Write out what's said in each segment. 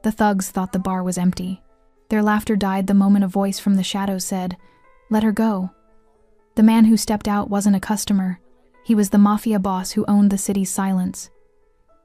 The thugs thought the bar was empty. Their laughter died the moment a voice from the shadows said, "Let her go." The man who stepped out wasn't a customer. He was the Mafia boss who owned the city's silence.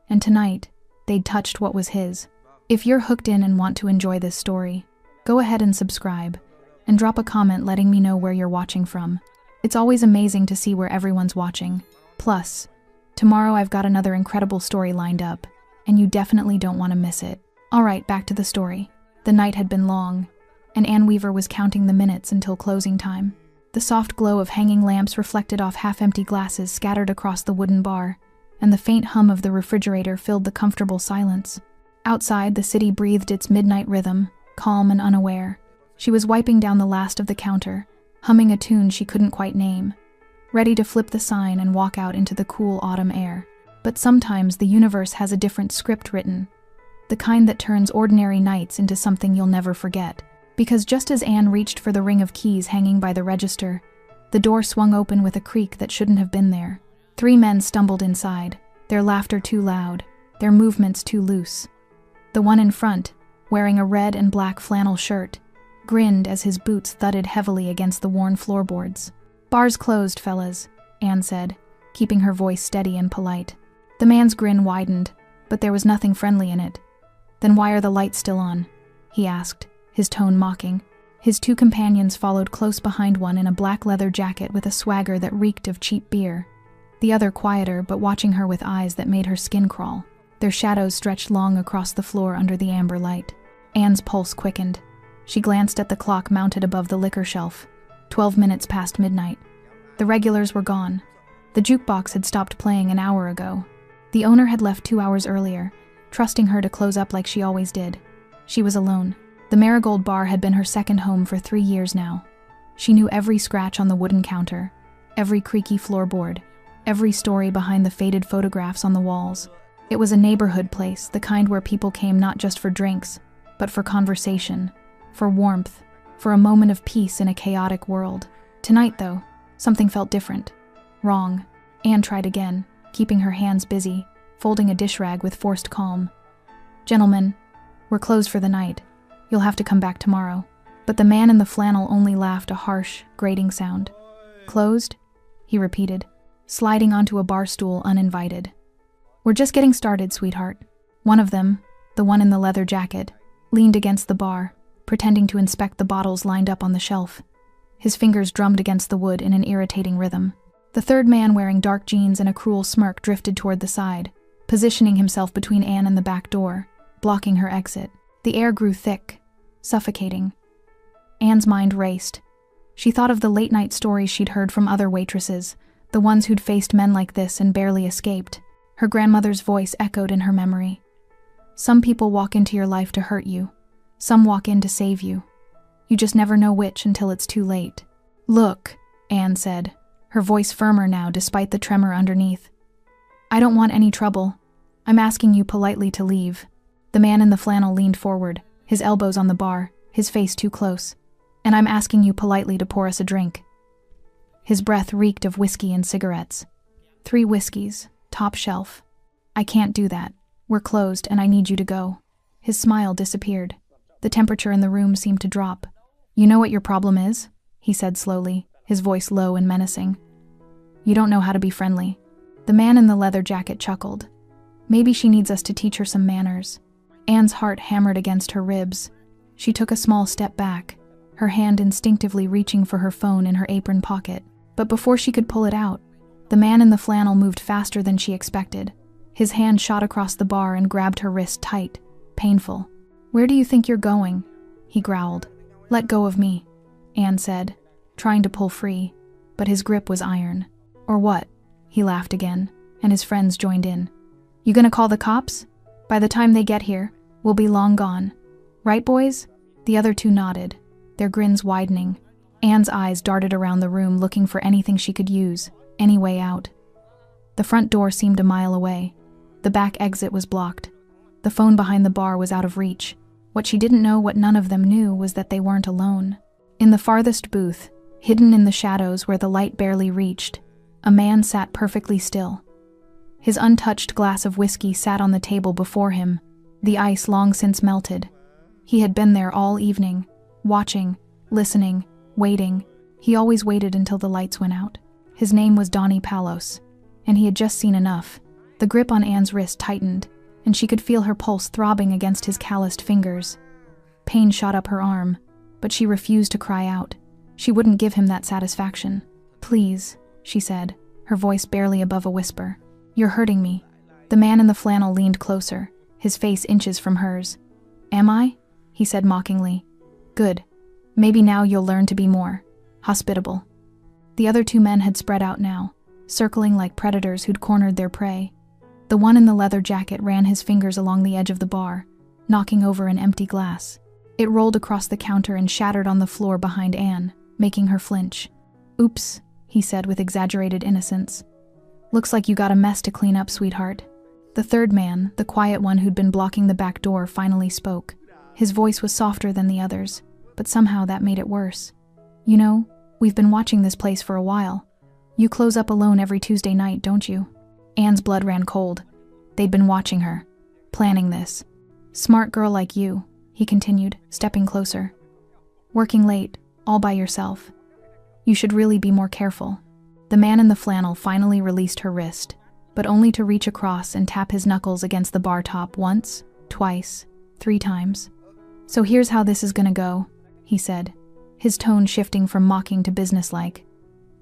And tonight, they'd touched what was his. If you're hooked in and want to enjoy this story, go ahead and subscribe, and drop a comment letting me know where you're watching from. It's always amazing to see where everyone's watching. Plus, tomorrow I've got another incredible story lined up, and you definitely don't want to miss it. Alright, back to the story. The night had been long, and Anne Weaver was counting the minutes until closing time. The soft glow of hanging lamps reflected off half-empty glasses scattered across the wooden bar, and the faint hum of the refrigerator filled the comfortable silence. Outside, the city breathed its midnight rhythm, calm and unaware. She was wiping down the last of the counter, humming a tune she couldn't quite name, ready to flip the sign and walk out into the cool autumn air. But sometimes the universe has a different script written, the kind that turns ordinary nights into something you'll never forget. Because just as Anne reached for the ring of keys hanging by the register, the door swung open with a creak that shouldn't have been there. 3 men stumbled inside, their laughter too loud, their movements too loose. The one in front, wearing a red and black flannel shirt, grinned as his boots thudded heavily against the worn floorboards. "Bar's closed, fellas," Anne said, keeping her voice steady and polite. The man's grin widened, but there was nothing friendly in it. "Then why are the lights still on?" he asked, his tone mocking. His 2 companions followed close behind, one in a black leather jacket with a swagger that reeked of cheap beer, the other quieter but watching her with eyes that made her skin crawl. Their shadows stretched long across the floor under the amber light. Anne's pulse quickened. She glanced at the clock mounted above the liquor shelf. 12 minutes past midnight. The regulars were gone. The jukebox had stopped playing an hour ago. The owner had left 2 hours earlier, trusting her to close up like she always did. She was alone. The Marigold Bar had been her second home for 3 years now. She knew every scratch on the wooden counter, every creaky floorboard, every story behind the faded photographs on the walls. It was a neighborhood place, the kind where people came not just for drinks, but for conversation, for warmth, for a moment of peace in a chaotic world. Tonight, though, something felt different. Wrong. Anne tried again, keeping her hands busy, folding a dish rag with forced calm. "Gentlemen, we're closed for the night. You'll have to come back tomorrow." But the man in the flannel only laughed a harsh, grating sound. "Closed?" he repeated, sliding onto a bar stool uninvited. "We're just getting started, sweetheart." One of them, the one in the leather jacket, leaned against the bar, pretending to inspect the bottles lined up on the shelf. His fingers drummed against the wood in an irritating rhythm. The third man, wearing dark jeans and a cruel smirk, drifted toward the side, positioning himself between Anne and the back door, blocking her exit. The air grew thick, suffocating. Anne's mind raced. She thought of the late-night stories she'd heard from other waitresses, the ones who'd faced men like this and barely escaped. Her grandmother's voice echoed in her memory. "Some people walk into your life to hurt you. Some walk in to save you. You just never know which until it's too late." "Look," Anne said, her voice firmer now despite the tremor underneath. "I don't want any trouble. I'm asking you politely to leave." The man in the flannel leaned forward, his elbows on the bar, his face too close. "And I'm asking you politely to pour us a drink." His breath reeked of whiskey and cigarettes. 3 whiskeys, top shelf. "I can't do that. We're closed and I need you to go." His smile disappeared. The temperature in the room seemed to drop. "You know what your problem is?" he said slowly, his voice low and menacing. "You don't know how to be friendly." The man in the leather jacket chuckled. "Maybe she needs us to teach her some manners." Anne's heart hammered against her ribs. She took a small step back, her hand instinctively reaching for her phone in her apron pocket. But before she could pull it out, the man in the flannel moved faster than she expected. His hand shot across the bar and grabbed her wrist tight, painful. "Where do you think you're going?" he growled. "Let go of me," Anne said, trying to pull free, but his grip was iron. "Or what?" He laughed again, and his friends joined in. "You gonna call the cops? By the time they get here, we'll be long gone. Right, boys?" The other 2 nodded, their grins widening. Anne's eyes darted around the room looking for anything she could use, any way out. The front door seemed a mile away. The back exit was blocked. The phone behind the bar was out of reach. What she didn't know, what none of them knew, was that they weren't alone. In the farthest booth, hidden in the shadows where the light barely reached, a man sat perfectly still. His untouched glass of whiskey sat on the table before him, The ice long since melted. He had been there all evening, watching, listening, waiting. He always waited until the lights went out. His name was Donnie Palos, and he had just seen enough. The grip on Anne's wrist tightened, and she could feel her pulse throbbing against his calloused fingers. Pain shot up her arm, but she refused to cry out. She wouldn't give him that satisfaction. "Please," she said, her voice barely above a whisper. "You're hurting me." The man in the flannel leaned closer, his face inches from hers. "Am I?" he said mockingly. "Good. Maybe now you'll learn to be more hospitable." The other two men had spread out now, circling like predators who'd cornered their prey. The one in the leather jacket ran his fingers along the edge of the bar, knocking over an empty glass. It rolled across the counter and shattered on the floor behind Anne, making her flinch. "Oops," he said with exaggerated innocence. "Looks like you got a mess to clean up, sweetheart." The third man, the quiet one who'd been blocking the back door, finally spoke. His voice was softer than the others, but somehow that made it worse. "You know, we've been watching this place for a while. You close up alone every Tuesday night, don't you?" Anne's blood ran cold. They'd been watching her, planning this. "Smart girl like you," he continued, stepping closer. "Working late, all by yourself. You should really be more careful." The man in the flannel finally released her wrist, but only to reach across and tap his knuckles against the bar top once, twice, 3 times. "So here's how this is gonna go," he said, his tone shifting from mocking to businesslike.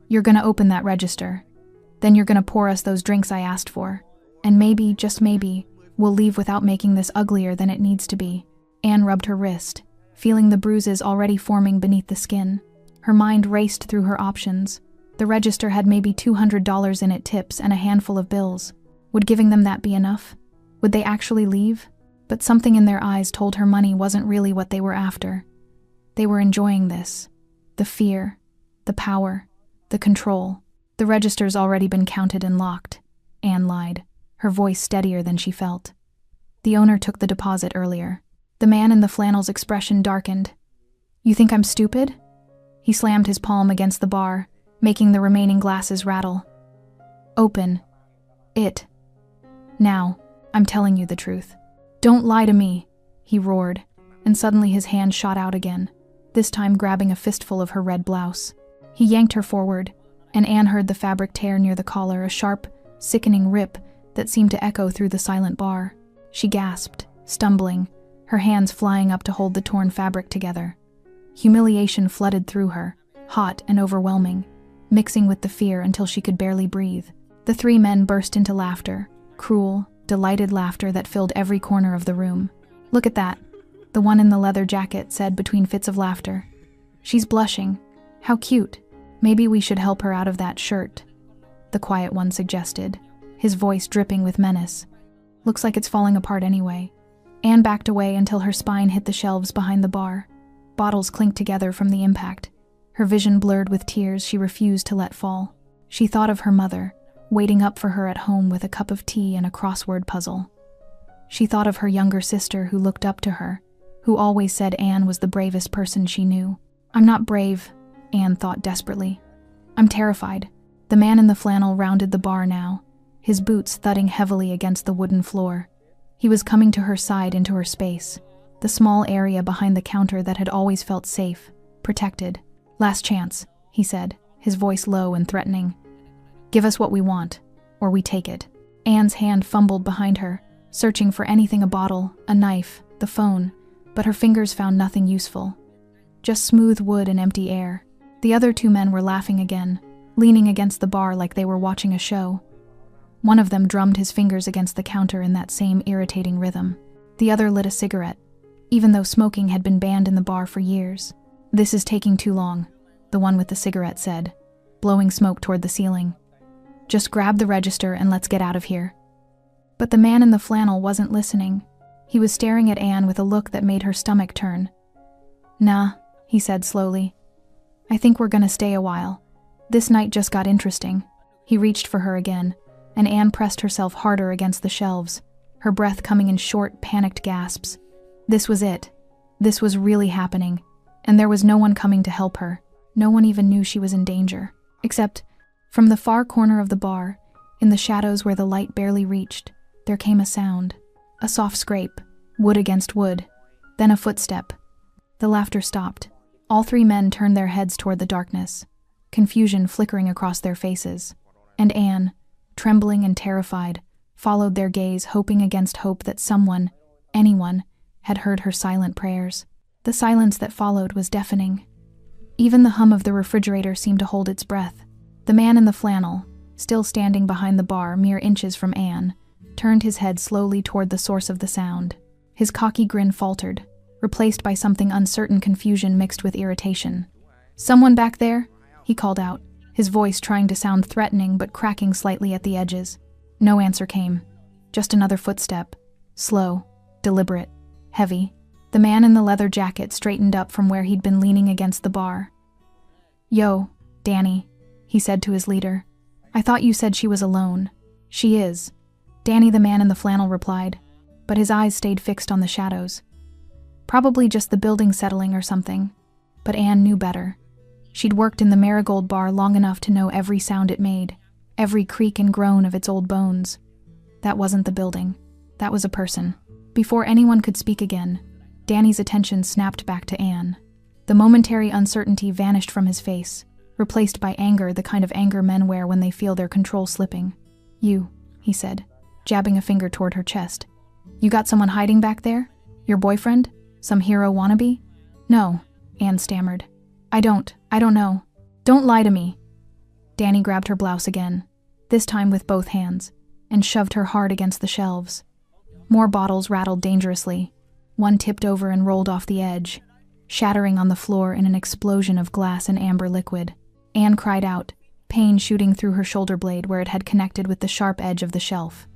"You're gonna open that register. Then you're gonna pour us those drinks I asked for. And maybe, just maybe, we'll leave without making this uglier than it needs to be." Anne rubbed her wrist, feeling the bruises already forming beneath the skin. Her mind raced through her options. The register had maybe $200 in it, tips and a handful of bills. Would giving them that be enough? Would they actually leave? But something in their eyes told her money wasn't really what they were after. They were enjoying this. The fear, the power, the control. "The register's already been counted and locked," Anne lied, her voice steadier than she felt. "The owner took the deposit earlier." The man in the flannel's expression darkened. "You think I'm stupid?" He slammed his palm against the bar, making the remaining glasses rattle. "Open it. Now, I'm telling you the truth. Don't lie to me," he roared, and suddenly his hand shot out again, this time grabbing a fistful of her red blouse. He yanked her forward, and Anne heard the fabric tear near the collar, a sharp, sickening rip that seemed to echo through the silent bar. She gasped, stumbling, her hands flying up to hold the torn fabric together. Humiliation flooded through her, hot and overwhelming, mixing with the fear until she could barely breathe. The 3 men burst into laughter, cruel, delighted laughter that filled every corner of the room. "Look at that," the one in the leather jacket said between fits of laughter. "She's blushing. How cute. Maybe we should help her out of that shirt," the quiet one suggested, his voice dripping with menace. "Looks like it's falling apart anyway." Anne backed away until her spine hit the shelves behind the bar. Bottles clinked together from the impact. Her vision blurred with tears she refused to let fall. She thought of her mother, waiting up for her at home with a cup of tea and a crossword puzzle. She thought of her younger sister who looked up to her, who always said Anne was the bravest person she knew. "I'm not brave," Anne thought desperately. "I'm terrified." The man in the flannel rounded the bar now, his boots thudding heavily against the wooden floor. He was coming to her side into her space, the small area behind the counter that had always felt safe, protected. "Last chance," he said, his voice low and threatening. "Give us what we want, or we take it." Anne's hand fumbled behind her, searching for anything, a bottle, a knife, the phone, but her fingers found nothing useful. Just smooth wood and empty air. The other 2 men were laughing again, leaning against the bar like they were watching a show. One of them drummed his fingers against the counter in that same irritating rhythm. The other lit a cigarette, even though smoking had been banned in the bar for years. "This is taking too long," the one with the cigarette said, blowing smoke toward the ceiling. "Just grab the register and let's get out of here." But the man in the flannel wasn't listening. He was staring at Anne with a look that made her stomach turn. "Nah," he said slowly. "I think we're gonna stay a while. This night just got interesting." He reached for her again, and Anne pressed herself harder against the shelves, her breath coming in short, panicked gasps. This was it. This was really happening, and there was no one coming to help her. No one even knew she was in danger. Except, from the far corner of the bar, in the shadows where the light barely reached, there came a sound. A soft scrape, Wood against wood. Then a footstep. The laughter stopped. All three men turned their heads toward the darkness, confusion flickering across their faces. And Anne, trembling and terrified, followed their gaze, hoping against hope that someone, anyone, had heard her silent prayers. The silence that followed was deafening. Even the hum of the refrigerator seemed to hold its breath. The man in the flannel, still standing behind the bar mere inches from Anne, turned his head slowly toward the source of the sound. His cocky grin faltered, replaced by something uncertain confusion mixed with irritation. "Someone back there?" he called out, his voice trying to sound threatening but cracking slightly at the edges. No answer came. Just another footstep. Slow, deliberate, heavy. The man in the leather jacket straightened up from where he'd been leaning against the bar. "Yo, Danny," he said to his leader. "I thought you said she was alone." "She is," Danny the man in the flannel replied, but his eyes stayed fixed on the shadows. Probably just the building settling or something, but Anne knew better. She'd worked in the Marigold bar long enough to know every sound it made, every creak and groan of its old bones. That wasn't the building. That was a person. Before anyone could speak again, Danny's attention snapped back to Anne. The momentary uncertainty vanished from his face, replaced by anger, the kind of anger men wear when they feel their control slipping. "You," he said, jabbing a finger toward her chest. "You got someone hiding back there? Your boyfriend? Some hero wannabe?" "No," Anne stammered. I don't know. Don't lie to me." Danny grabbed her blouse again, this time with both hands, and shoved her hard against the shelves. More bottles rattled dangerously. One tipped over and rolled off the edge, shattering on the floor in an explosion of glass and amber liquid. Anne cried out, pain shooting through her shoulder blade where it had connected with the sharp edge of the shelf.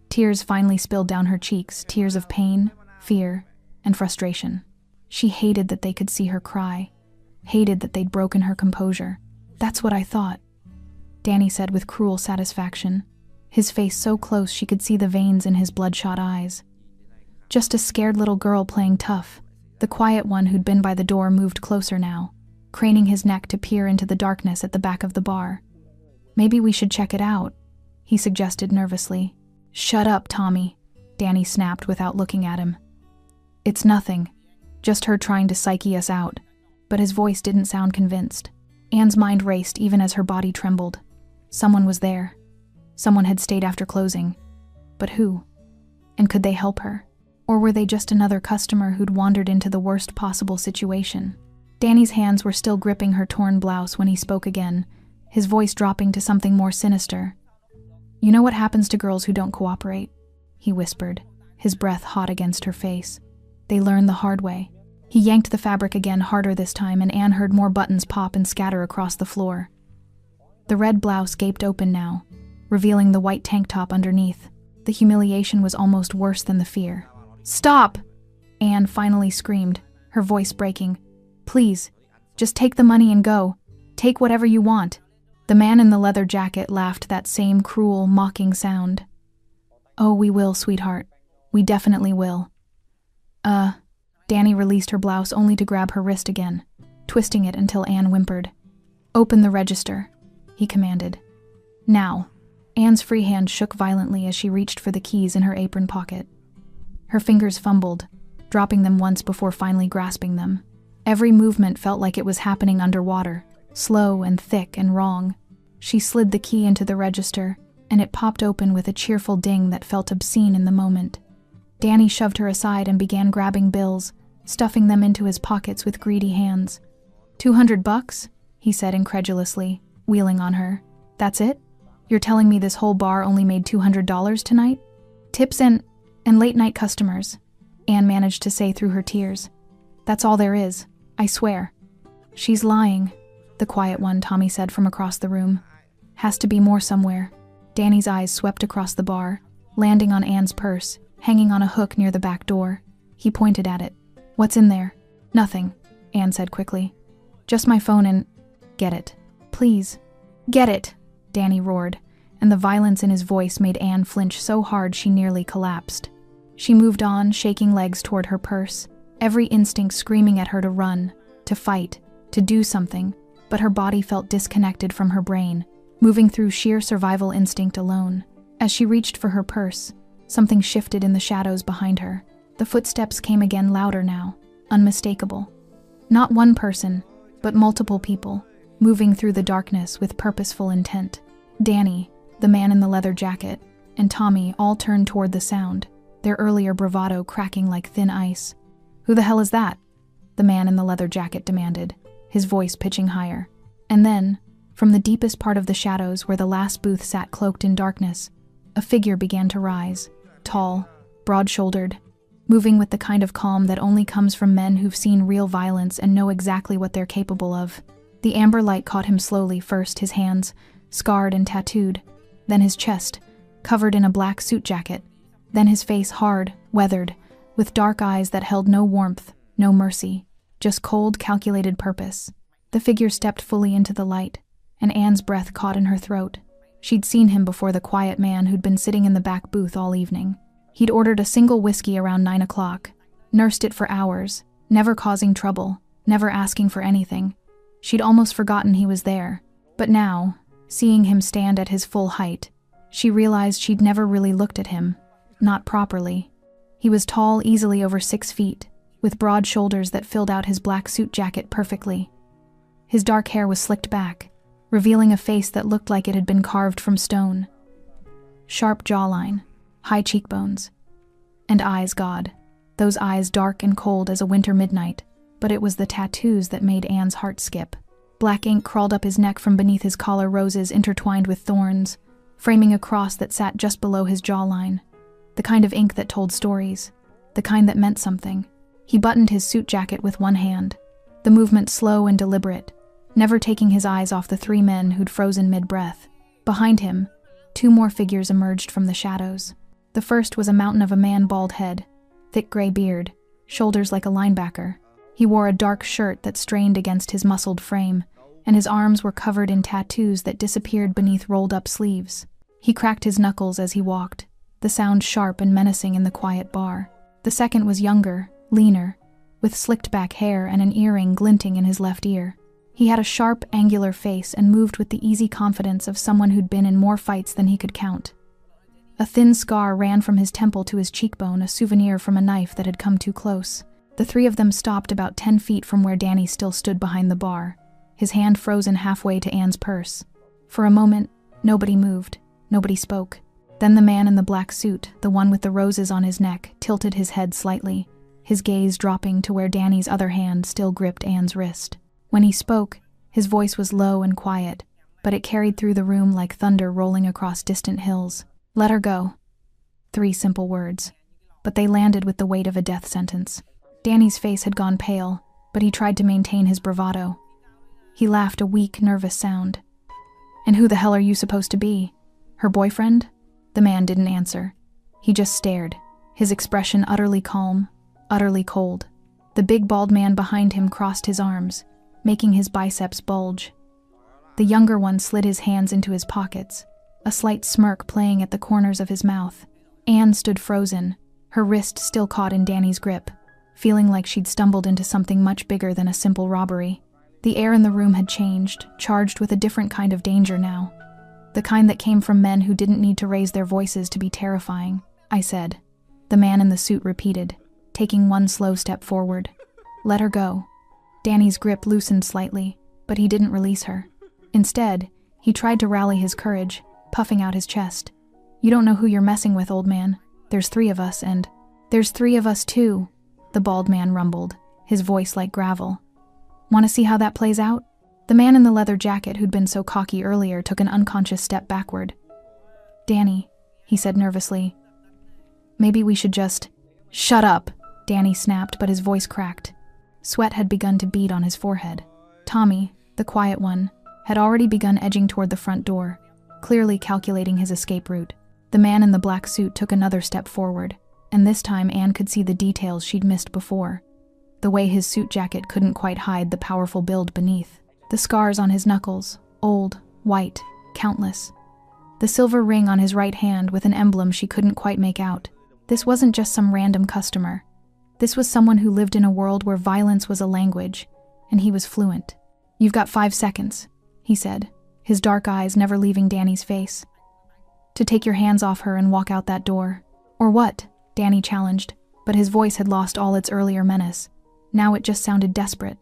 Tears finally spilled down her cheeks, tears of pain, fear, and frustration. She hated that they could see her cry, hated that they'd broken her composure. "That's what I thought," Danny said with cruel satisfaction, his face so close she could see the veins in his bloodshot eyes. Just a scared little girl playing tough. The quiet one who'd been by the door moved closer now, craning his neck to peer into the darkness at the back of the bar. "Maybe we should check it out," he suggested nervously. "Shut up, Tommy," Danny snapped without looking at him. "It's nothing. Just her trying to psyche us out." But his voice didn't sound convinced. Anne's mind raced even as her body trembled. Someone was there. Someone had stayed after closing. But who? And could they help her? Or were they just another customer who'd wandered into the worst possible situation? Danny's hands were still gripping her torn blouse when he spoke again, his voice dropping to something more sinister. "You know what happens to girls who don't cooperate?" he whispered, his breath hot against her face. "They learn the hard way." He yanked the fabric again, harder this time, and Anne heard more buttons pop and scatter across the floor. The red blouse gaped open now, revealing the white tank top underneath. The humiliation was almost worse than the fear. "Stop!" Anne finally screamed, her voice breaking. "Please, just take the money and go. Take whatever you want." The man in the leather jacket laughed that same cruel, mocking sound. "Oh, we will, sweetheart. We definitely will." Danny released her blouse only to grab her wrist again, twisting it until Anne whimpered. "Open the register," he commanded. "Now." Anne's free hand shook violently as she reached for the keys in her apron pocket. Her fingers fumbled, dropping them once before finally grasping them. Every movement felt like it was happening underwater, slow and thick and wrong. She slid the key into the register, and it popped open with a cheerful ding that felt obscene in the moment. Danny shoved her aside and began grabbing bills, stuffing them into his pockets with greedy hands. $200, he said incredulously, wheeling on her. "That's it? You're telling me this whole bar only made $200 tonight?" "Tips and late-night customers," Anne managed to say through her tears. "That's all there is, I swear." "She's lying," the quiet one, Tommy said from across the room. "Has to be more somewhere." Danny's eyes swept across the bar, landing on Anne's purse, hanging on a hook near the back door. He pointed at it. "What's in there?" "Nothing," Anne said quickly. "Just my phone and—" "Get it. Please. Get it," Danny roared, and the violence in his voice made Anne flinch so hard she nearly collapsed. She moved on, shaking legs toward her purse, every instinct screaming at her to run, to fight, to do something, but her body felt disconnected from her brain, moving through sheer survival instinct alone. As she reached for her purse, something shifted in the shadows behind her. The footsteps came again, louder now, unmistakable. Not one person, but multiple people, moving through the darkness with purposeful intent. Danny, the man in the leather jacket, and Tommy all turned toward the sound, their earlier bravado cracking like thin ice. "Who the hell is that?" the man in the leather jacket demanded, his voice pitching higher. And then, from the deepest part of the shadows where the last booth sat cloaked in darkness, a figure began to rise, tall, broad-shouldered, moving with the kind of calm that only comes from men who've seen real violence and know exactly what they're capable of. The amber light caught him slowly, first his hands, scarred and tattooed, then his chest, covered in a black suit jacket, then his face hard, weathered, with dark eyes that held no warmth, no mercy, just cold, calculated purpose. The figure stepped fully into the light, and Anne's breath caught in her throat. She'd seen him before, the quiet man who'd been sitting in the back booth all evening. He'd ordered a single whiskey around 9 o'clock, nursed it for hours, never causing trouble, never asking for anything. She'd almost forgotten he was there. But now, seeing him stand at his full height, she realized she'd never really looked at him, not properly. He was tall, easily over 6 feet, with broad shoulders that filled out his black suit jacket perfectly. His dark hair was slicked back, revealing a face that looked like it had been carved from stone. Sharp jawline, high cheekbones, and eyes, God, those eyes dark and cold as a winter midnight. But it was the tattoos that made Anne's heart skip. Black ink crawled up his neck from beneath his collar, roses intertwined with thorns, framing a cross that sat just below his jawline. The kind of ink that told stories, the kind that meant something. He buttoned his suit jacket with one hand, the movement slow and deliberate, never taking his eyes off the 3 men who'd frozen mid-breath. Behind him, 2 more figures emerged from the shadows. The first was a mountain of a man, bald head, thick gray beard, shoulders like a linebacker. He wore a dark shirt that strained against his muscled frame, and his arms were covered in tattoos that disappeared beneath rolled-up sleeves. He cracked his knuckles as he walked, the sound sharp and menacing in the quiet bar. The second was younger, leaner, with slicked-back hair and an earring glinting in his left ear. He had a sharp, angular face and moved with the easy confidence of someone who'd been in more fights than he could count. A thin scar ran from his temple to his cheekbone, a souvenir from a knife that had come too close. The 3 of them stopped about 10 feet from where Danny still stood behind the bar, his hand frozen halfway to Anne's purse. For a moment, nobody moved, nobody spoke. Then the man in the black suit, the one with the roses on his neck, tilted his head slightly, his gaze dropping to where Danny's other hand still gripped Anne's wrist. When he spoke, his voice was low and quiet, but it carried through the room like thunder rolling across distant hills. "Let her go." 3 simple words, but they landed with the weight of a death sentence. Danny's face had gone pale, but he tried to maintain his bravado. He laughed, a weak, nervous sound. "And who the hell are you supposed to be? Her boyfriend?" The man didn't answer. He just stared, his expression utterly calm, utterly cold. The big bald man behind him crossed his arms, making his biceps bulge. The younger one slid his hands into his pockets, a slight smirk playing at the corners of his mouth. Anne stood frozen, her wrist still caught in Danny's grip, feeling like she'd stumbled into something much bigger than a simple robbery. The air in the room had changed, charged with a different kind of danger now. The kind that came from men who didn't need to raise their voices to be terrifying. "I said," the man in the suit repeated, taking one slow step forward. "Let her go." Danny's grip loosened slightly, but he didn't release her. Instead, he tried to rally his courage, puffing out his chest. "You don't know who you're messing with, old man. There's 3 of us, and—" "There's 3 of us too," the bald man rumbled, his voice like gravel. "Want to see how that plays out?" The man in the leather jacket who'd been so cocky earlier took an unconscious step backward. "Danny," he said nervously, "maybe we should just—" "Shut up," Danny snapped, but his voice cracked. Sweat had begun to bead on his forehead. Tommy, the quiet one, had already begun edging toward the front door, clearly calculating his escape route. The man in the black suit took another step forward, and this time Anne could see the details she'd missed before. The way his suit jacket couldn't quite hide the powerful build beneath. The scars on his knuckles, old, white, countless. The silver ring on his right hand with an emblem she couldn't quite make out. This wasn't just some random customer. This was someone who lived in a world where violence was a language, and he was fluent. "You've got 5 seconds, he said, his dark eyes never leaving Danny's face. "To take your hands off her and walk out that door." "Or what?" Danny challenged. but his voice had lost all its earlier menace. Now it just sounded desperate.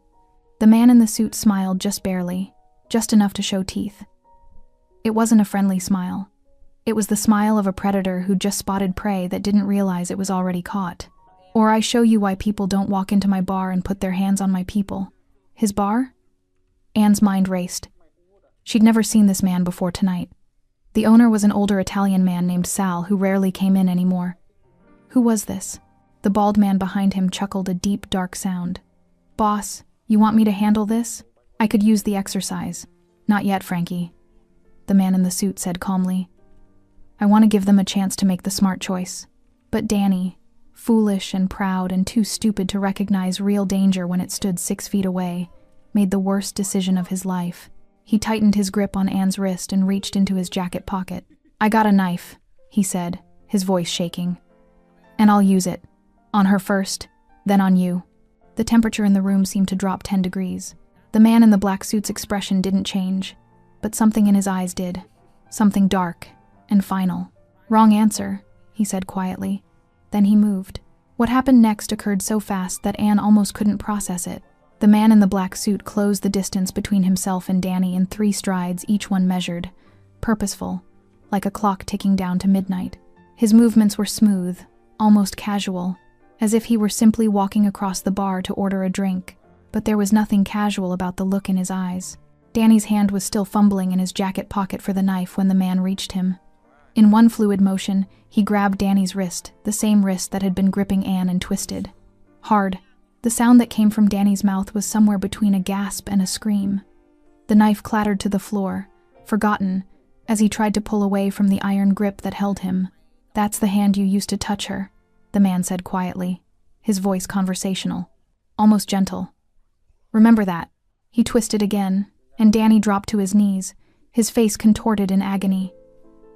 The man in the suit smiled just barely, just enough to show teeth. It wasn't a friendly smile. It was the smile of a predator who'd just spotted prey that didn't realize it was already caught. Or I show you why people don't walk into my bar and put their hands on my people. His bar? Anne's mind raced. She'd never seen this man before tonight. The owner was an older Italian man named Sal who rarely came in anymore. Who was this? The bald man behind him chuckled a deep, dark sound. Boss, you want me to handle this? I could use the exercise. Not yet, Frankie. The man in the suit said calmly. I want to give them a chance to make the smart choice. But Danny, foolish and proud and too stupid to recognize real danger when it stood 6 feet away, made the worst decision of his life. He tightened his grip on Anne's wrist and reached into his jacket pocket. I got a knife, he said, his voice shaking. And I'll use it. On her first, then on you. The temperature in the room seemed to drop 10 degrees. The man in the black suit's expression didn't change, but something in his eyes did. Something dark and final. Wrong answer, he said quietly. Then he moved. What happened next occurred so fast that Anne almost couldn't process it. The man in the black suit closed the distance between himself and Danny in 3 strides, each one measured, purposeful, like a clock ticking down to midnight. His movements were smooth, almost casual, as if he were simply walking across the bar to order a drink, but there was nothing casual about the look in his eyes. Danny's hand was still fumbling in his jacket pocket for the knife when the man reached him. In one fluid motion, he grabbed Danny's wrist, the same wrist that had been gripping Anne, and twisted. Hard. The sound that came from Danny's mouth was somewhere between a gasp and a scream. The knife clattered to the floor, forgotten, as he tried to pull away from the iron grip that held him. That's the hand you used to touch her, the man said quietly, his voice conversational, almost gentle. Remember that. He twisted again, and Danny dropped to his knees, his face contorted in agony.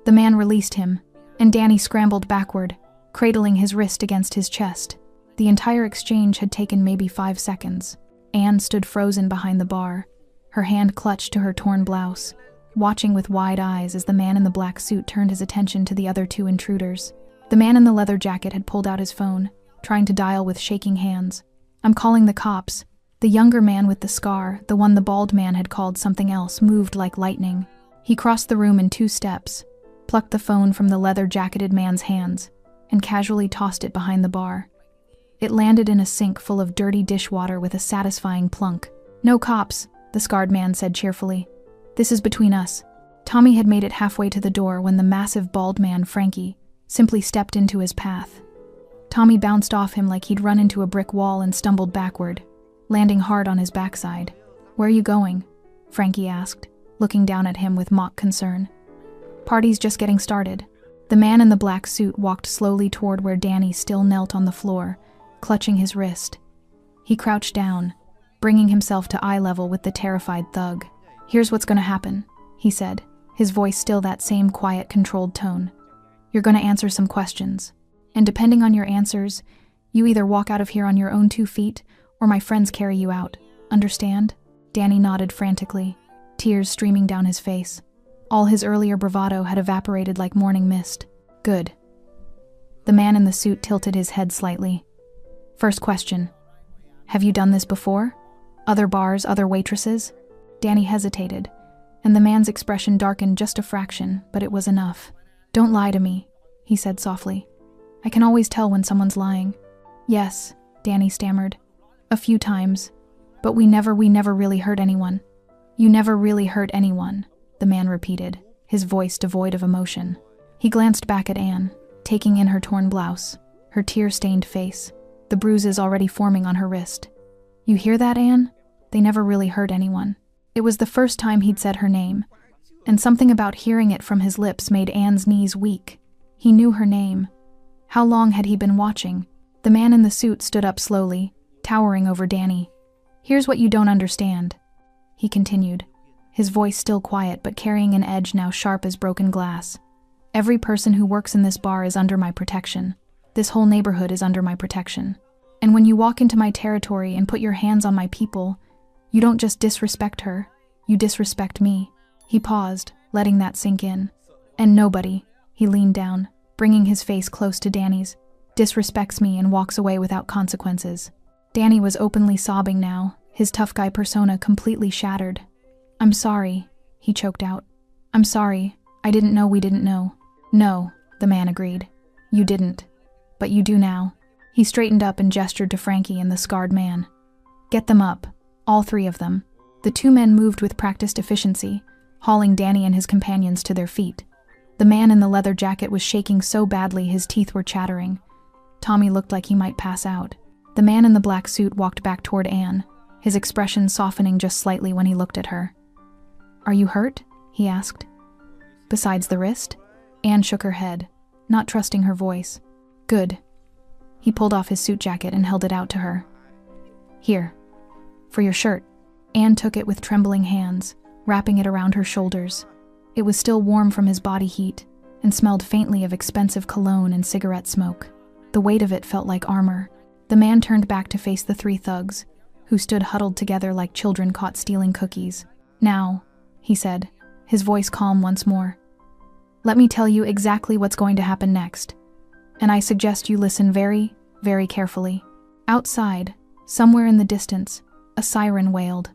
The man released him, and Danny scrambled backward, cradling his wrist against his chest. The entire exchange had taken maybe 5 seconds. Anne stood frozen behind the bar, her hand clutched to her torn blouse, watching with wide eyes as the man in the black suit turned his attention to the other 2 intruders. The man in the leather jacket had pulled out his phone, trying to dial with shaking hands. I'm calling the cops. The younger man with the scar, the one the bald man had called something else, moved like lightning. He crossed the room in 2 steps, plucked the phone from the leather-jacketed man's hands, and casually tossed it behind the bar. It landed in a sink full of dirty dishwater with a satisfying plunk. No cops, the scarred man said cheerfully. This is between us. Tommy had made it halfway to the door when the massive bald man, Frankie, simply stepped into his path. Tommy bounced off him like he'd run into a brick wall and stumbled backward, landing hard on his backside. Where are you going? Frankie asked, looking down at him with mock concern. Party's just getting started. The man in the black suit walked slowly toward where Danny still knelt on the floor, clutching his wrist. He crouched down, bringing himself to eye level with the terrified thug. Here's what's gonna happen, he said, his voice still that same quiet, controlled tone. You're gonna answer some questions, and depending on your answers, you either walk out of here on your own 2 feet, or my friends carry you out. Understand? Danny nodded frantically, tears streaming down his face. All his earlier bravado had evaporated like morning mist. Good. The man in the suit tilted his head slightly. First question. Have you done this before? Other bars, other waitresses? Danny hesitated, and the man's expression darkened just a fraction, but it was enough. Don't lie to me, he said softly. I can always tell when someone's lying. Yes, Danny stammered. A few times. But we never really hurt anyone. You never really hurt anyone, the man repeated, his voice devoid of emotion. He glanced back at Anne, taking in her torn blouse, her tear-stained face, the bruises already forming on her wrist. You hear that, Anne? They never really hurt anyone. It was the first time he'd said her name, and something about hearing it from his lips made Anne's knees weak. He knew her name. How long had he been watching? The man in the suit stood up slowly, towering over Danny. Here's what you don't understand, he continued, his voice still quiet but carrying an edge now sharp as broken glass. Every person who works in this bar is under my protection. This whole neighborhood is under my protection. And when you walk into my territory and put your hands on my people, you don't just disrespect her, you disrespect me. He paused, letting that sink in. And nobody, he leaned down, bringing his face close to Danny's. disrespects me and walks away without consequences. Danny was openly sobbing now, his tough guy persona completely shattered. "I'm sorry," he choked out. "I'm sorry. I didn't know we didn't know." "No," the man agreed. "You didn't. But you do now." He straightened up and gestured to Frankie and the scarred man. "Get them up, all three of them." The two men moved with practiced efficiency, hauling Danny and his companions to their feet. The man in the leather jacket was shaking so badly his teeth were chattering. Tommy looked like he might pass out. The man in the black suit walked back toward Anne, his expression softening just slightly when he looked at her. "Are you hurt?" he asked. "Besides the wrist?" Anne shook her head, not trusting her voice. "Good." He pulled off his suit jacket and held it out to her. "Here. For your shirt." Anne took it with trembling hands, wrapping it around her shoulders. It was still warm from his body heat and smelled faintly of expensive cologne and cigarette smoke. The weight of it felt like armor. The man turned back to face the three thugs, who stood huddled together like children caught stealing cookies. "Now," he said, his voice calm once more, "let me tell you exactly what's going to happen next. And I suggest you listen very, very carefully." Outside, somewhere in the distance, a siren wailed.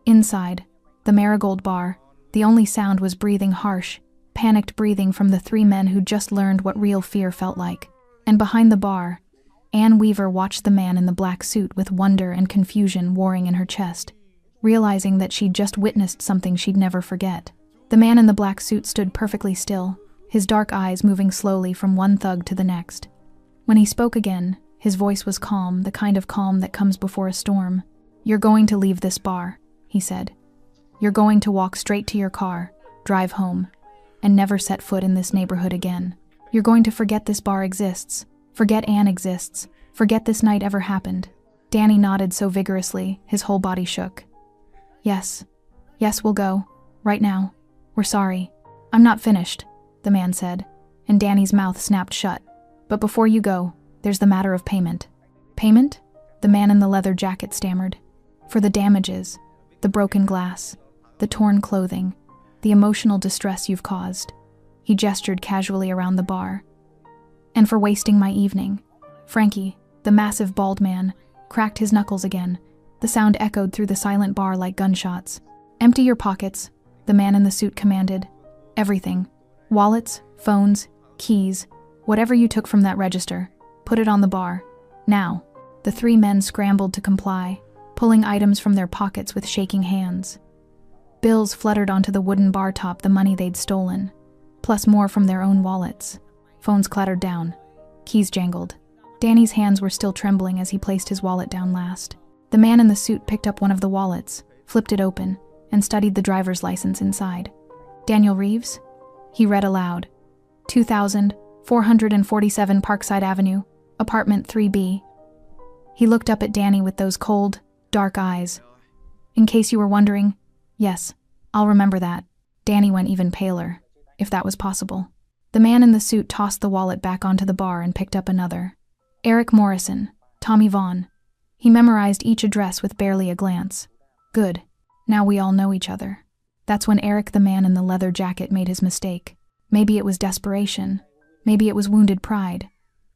Inside, the Marigold bar, the only sound was breathing harsh, panicked breathing from the three men who'd just learned what real fear felt like. And behind the bar, Anne Weaver watched the man in the black suit with wonder and confusion warring in her chest, realizing that she'd just witnessed something she'd never forget. The man in the black suit stood perfectly still, his dark eyes moving slowly from one thug to the next. When he spoke again, his voice was calm, the kind of calm that comes before a storm. "You're going to leave this bar," he said. "You're going to walk straight to your car, drive home, and never set foot in this neighborhood again. You're going to forget this bar exists, forget Anne exists, forget this night ever happened." Danny nodded so vigorously, his whole body shook. Yes, we'll go. Right now. We're sorry." "I'm not finished," the man said, and Danny's mouth snapped shut. "But before you go, there's the matter of payment." "Payment?" the man in the leather jacket stammered. "For the damages, the broken glass, the torn clothing, the emotional distress you've caused." He gestured casually around the bar. "And for wasting my evening." Frankie, the massive bald man, cracked his knuckles again. The sound echoed through the silent bar like gunshots. "Empty your pockets," the man in the suit commanded. "Everything. Wallets, phones, keys, whatever you took from that register. Put it on the bar. Now." The three men scrambled to comply, pulling items from their pockets with shaking hands. Bills fluttered onto the wooden bar top, the money they'd stolen, plus more from their own wallets. Phones clattered down. Keys jangled. Danny's hands were still trembling as he placed his wallet down last. The man in the suit picked up one of the wallets, flipped it open, and studied the driver's license inside. "Daniel Reeves?" He read aloud. 2447 Parkside Avenue, apartment 3B. He looked up at Danny with those cold, dark eyes. "In case you were wondering, yes, I'll remember that." Danny went even paler, if that was possible. The man in the suit tossed the wallet back onto the bar and picked up another. Eric Morrison, Tommy Vaughn. He memorized each address with barely a glance. Good. Now we all know each other. That's when Eric, the man in the leather jacket, made his mistake. Maybe it was desperation. Maybe it was wounded pride.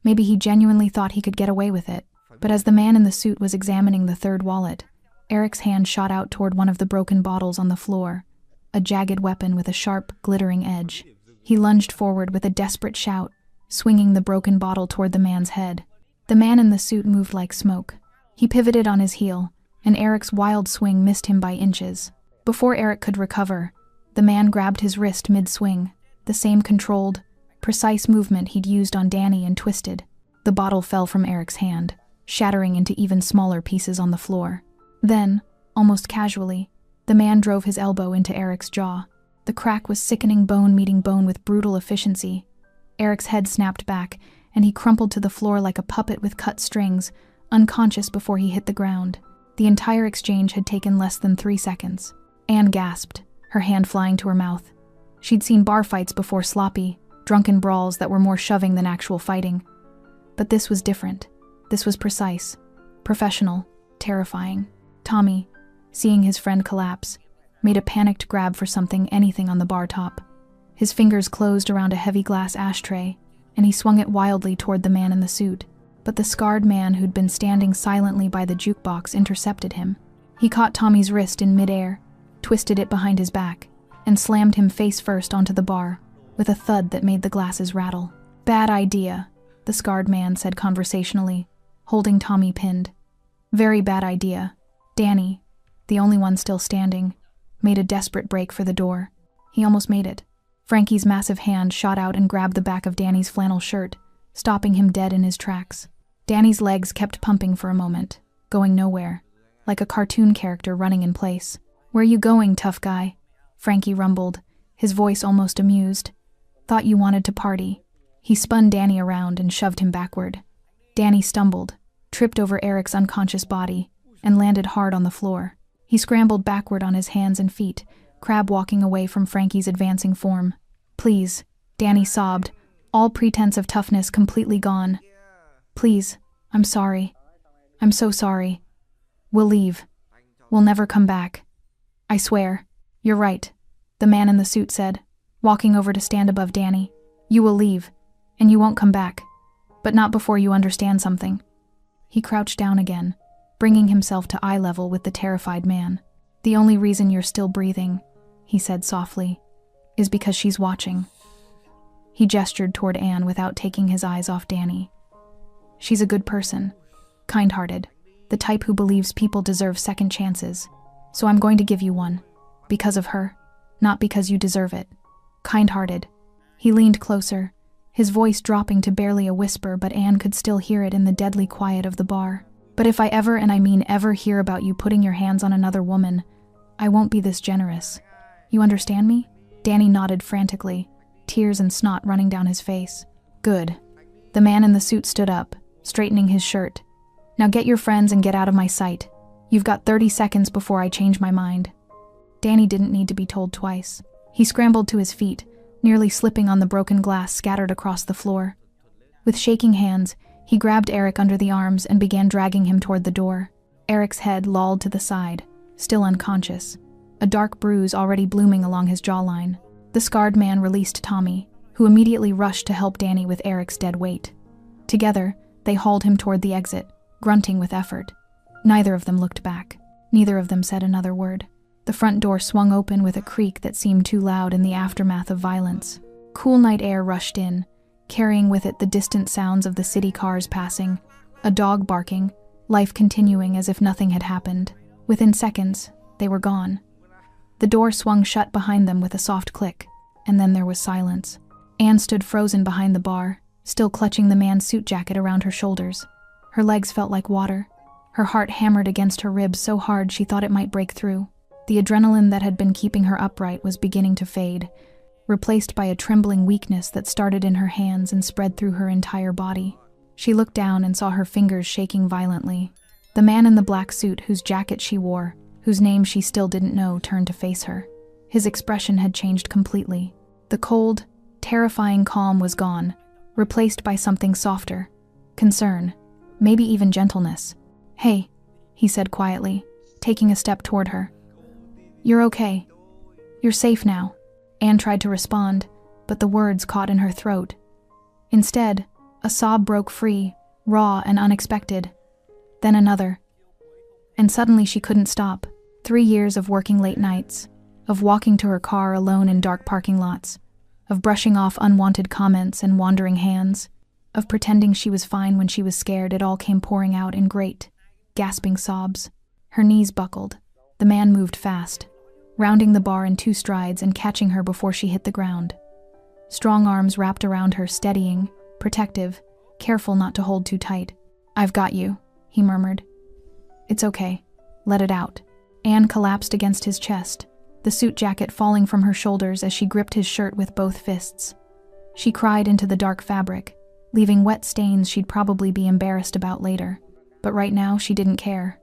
Maybe he genuinely thought he could get away with it. But as the man in the suit was examining the third wallet, Eric's hand shot out toward one of the broken bottles on the floor, a jagged weapon with a sharp, glittering edge. He lunged forward with a desperate shout, swinging the broken bottle toward the man's head. The man in the suit moved like smoke. He pivoted on his heel, and Eric's wild swing missed him by inches. Before Eric could recover, the man grabbed his wrist mid-swing, the same controlled, precise movement he'd used on Danny, and twisted. The bottle fell from Eric's hand, shattering into even smaller pieces on the floor. Then, almost casually, the man drove his elbow into Eric's jaw. The crack was sickening, bone meeting bone with brutal efficiency. Eric's head snapped back, and he crumpled to the floor like a puppet with cut strings, unconscious before he hit the ground. The entire exchange had taken less than 3 seconds. Anne gasped, her hand flying to her mouth. She'd seen bar fights before, sloppy, drunken brawls that were more shoving than actual fighting. But this was different. This was precise, professional, terrifying. Tommy, seeing his friend collapse, made a panicked grab for something, anything on the bar top. His fingers closed around a heavy glass ashtray, and he swung it wildly toward the man in the suit. but the scarred man who'd been standing silently by the jukebox intercepted him. He caught Tommy's wrist in midair, twisted it behind his back, and slammed him face first onto the bar, with a thud that made the glasses rattle. "Bad idea," the scarred man said conversationally, holding Tommy pinned. "Very bad idea." Danny, the only one still standing, made a desperate break for the door. He almost made it. Frankie's massive hand shot out and grabbed the back of Danny's flannel shirt, stopping him dead in his tracks. Danny's legs kept pumping for a moment, going nowhere, like a cartoon character running in place. "Where you going, tough guy?" Frankie rumbled, his voice almost amused. "Thought you wanted to party." He spun Danny around and shoved him backward. Danny stumbled, tripped over Eric's unconscious body, and landed hard on the floor. He scrambled backward on his hands and feet, crab walking away from Frankie's advancing form. "Please," Danny sobbed, all pretense of toughness completely gone. "Please, I'm sorry. I'm so sorry. We'll leave. We'll never come back. I swear." "You're right," the man in the suit said, walking over to stand above Danny. "You will leave, and you won't come back. But not before you understand something." He crouched down again, bringing himself to eye level with the terrified man. "The only reason you're still breathing," he said softly, "is because she's watching." He gestured toward Anne without taking his eyes off Danny. "She's a good person, kind-hearted, the type who believes people deserve second chances. So I'm going to give you one. Because of her, not because you deserve it. Kind-hearted." He leaned closer, his voice dropping to barely a whisper, but Anne could still hear it in the deadly quiet of the bar. "But if I ever, and I mean ever, hear about you putting your hands on another woman, I won't be this generous. You understand me?" Danny nodded frantically, tears and snot running down his face. "Good." The man in the suit stood up, straightening his shirt. "Now get your friends and get out of my sight. You've got 30 seconds before I change my mind." Danny didn't need to be told twice. He scrambled to his feet, nearly slipping on the broken glass scattered across the floor. With shaking hands, he grabbed Eric under the arms and began dragging him toward the door. Eric's head lolled to the side, still unconscious, a dark bruise already blooming along his jawline. The scarred man released Tommy, who immediately rushed to help Danny with Eric's dead weight. Together, they hauled him toward the exit, grunting with effort. Neither of them looked back. Neither of them said another word. The front door swung open with a creak that seemed too loud in the aftermath of violence. Cool night air rushed in, carrying with it the distant sounds of the city cars passing, a dog barking, life continuing as if nothing had happened. Within seconds, they were gone. The door swung shut behind them with a soft click, and then there was silence. Anne stood frozen behind the bar, still clutching the man's suit jacket around her shoulders. Her legs felt like water. Her heart hammered against her ribs so hard she thought it might break through. The adrenaline that had been keeping her upright was beginning to fade, replaced by a trembling weakness that started in her hands and spread through her entire body. She looked down and saw her fingers shaking violently. The man in the black suit whose jacket she wore, whose name she still didn't know, turned to face her. His expression had changed completely. The cold, terrifying calm was gone, replaced by something softer. Concern, maybe even gentleness. "Hey," he said quietly, taking a step toward her. "You're okay. You're safe now." Anne tried to respond, but the words caught in her throat. Instead, a sob broke free, raw and unexpected. Then another. And suddenly she couldn't stop. 3 years of working late nights, of walking to her car alone in dark parking lots, of brushing off unwanted comments and wandering hands, of pretending she was fine when she was scared. It all came pouring out in great, gasping sobs. Her knees buckled. The man moved fast, rounding the bar in 2 strides and catching her before she hit the ground. Strong arms wrapped around her, steadying, protective, careful not to hold too tight. "I've got you," he murmured. "It's okay. Let it out." Anne collapsed against his chest, the suit jacket falling from her shoulders as she gripped his shirt with both fists. She cried into the dark fabric, leaving wet stains she'd probably be embarrassed about later. But right now she didn't care.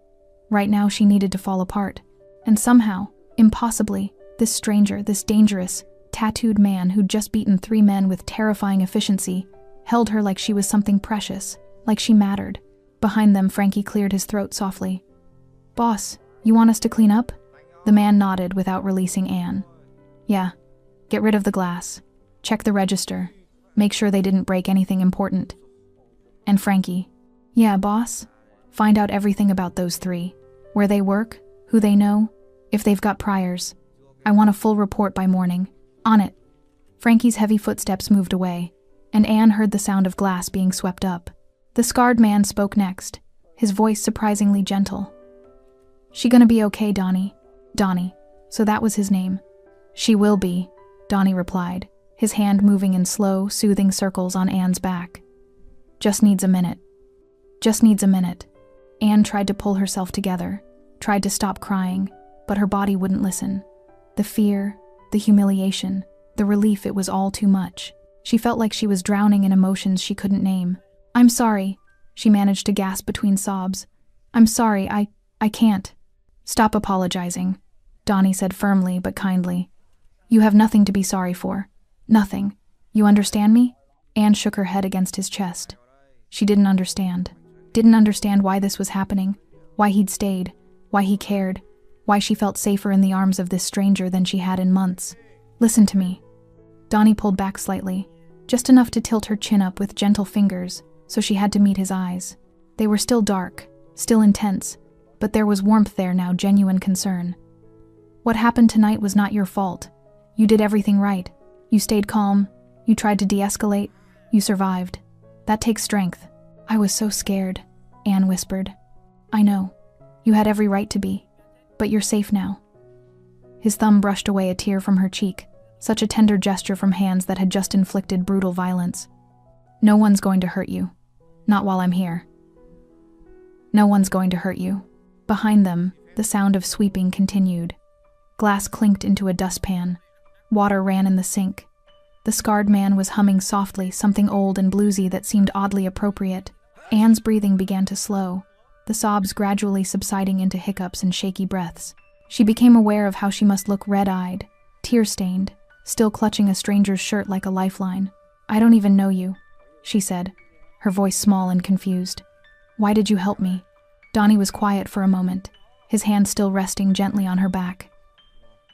Right now she needed to fall apart. And somehow, impossibly, this stranger, this dangerous, tattooed man who'd just beaten 3 men with terrifying efficiency, held her like she was something precious, like she mattered. Behind them, Frankie cleared his throat softly. "Boss, you want us to clean up?" The man nodded without releasing Anne. "Yeah. Get rid of the glass. Check the register. Make sure they didn't break anything important." And Frankie, Yeah, boss. Find out everything about those three. Where they work, who they know, if they've got priors. I want a full report by morning. On it. Frankie's heavy footsteps moved away, and Anne heard the sound of glass being swept up. The scarred man spoke next, his voice surprisingly gentle. She gonna be okay, Donnie? Donnie. So that was his name. She will be, Donnie replied, his hand moving in slow, soothing circles on Anne's back. Just needs a minute. Just needs a minute. Anne tried to pull herself together, tried to stop crying, but her body wouldn't listen. The fear, the humiliation, the relief, it was all too much. She felt like she was drowning in emotions she couldn't name. I'm sorry, she managed to gasp between sobs. I'm sorry, I can't. Stop apologizing, Donnie said firmly but kindly. You have nothing to be sorry for. Nothing. You understand me? Anne shook her head against his chest. She didn't understand. Didn't understand why this was happening, why he'd stayed, why he cared, why she felt safer in the arms of this stranger than she had in months. Listen to me. Donnie pulled back slightly, just enough to tilt her chin up with gentle fingers, so she had to meet his eyes. They were still dark, still intense, but there was warmth there now, genuine concern. What happened tonight was not your fault. You did everything right. You stayed calm, you tried to de-escalate, you survived. That takes strength. I was so scared, Anne whispered. I know. You had every right to be. But you're safe now. His thumb brushed away a tear from her cheek, such a tender gesture from hands that had just inflicted brutal violence. No one's going to hurt you. Not while I'm here. No one's going to hurt you. Behind them, the sound of sweeping continued. Glass clinked into a dustpan. Water ran in the sink. The scarred man was humming softly, something old and bluesy that seemed oddly appropriate. Anne's breathing began to slow, the sobs gradually subsiding into hiccups and shaky breaths. She became aware of how she must look red-eyed, tear-stained, still clutching a stranger's shirt like a lifeline. I don't even know you, she said, her voice small and confused. Why did you help me? Donnie was quiet for a moment, his hand still resting gently on her back.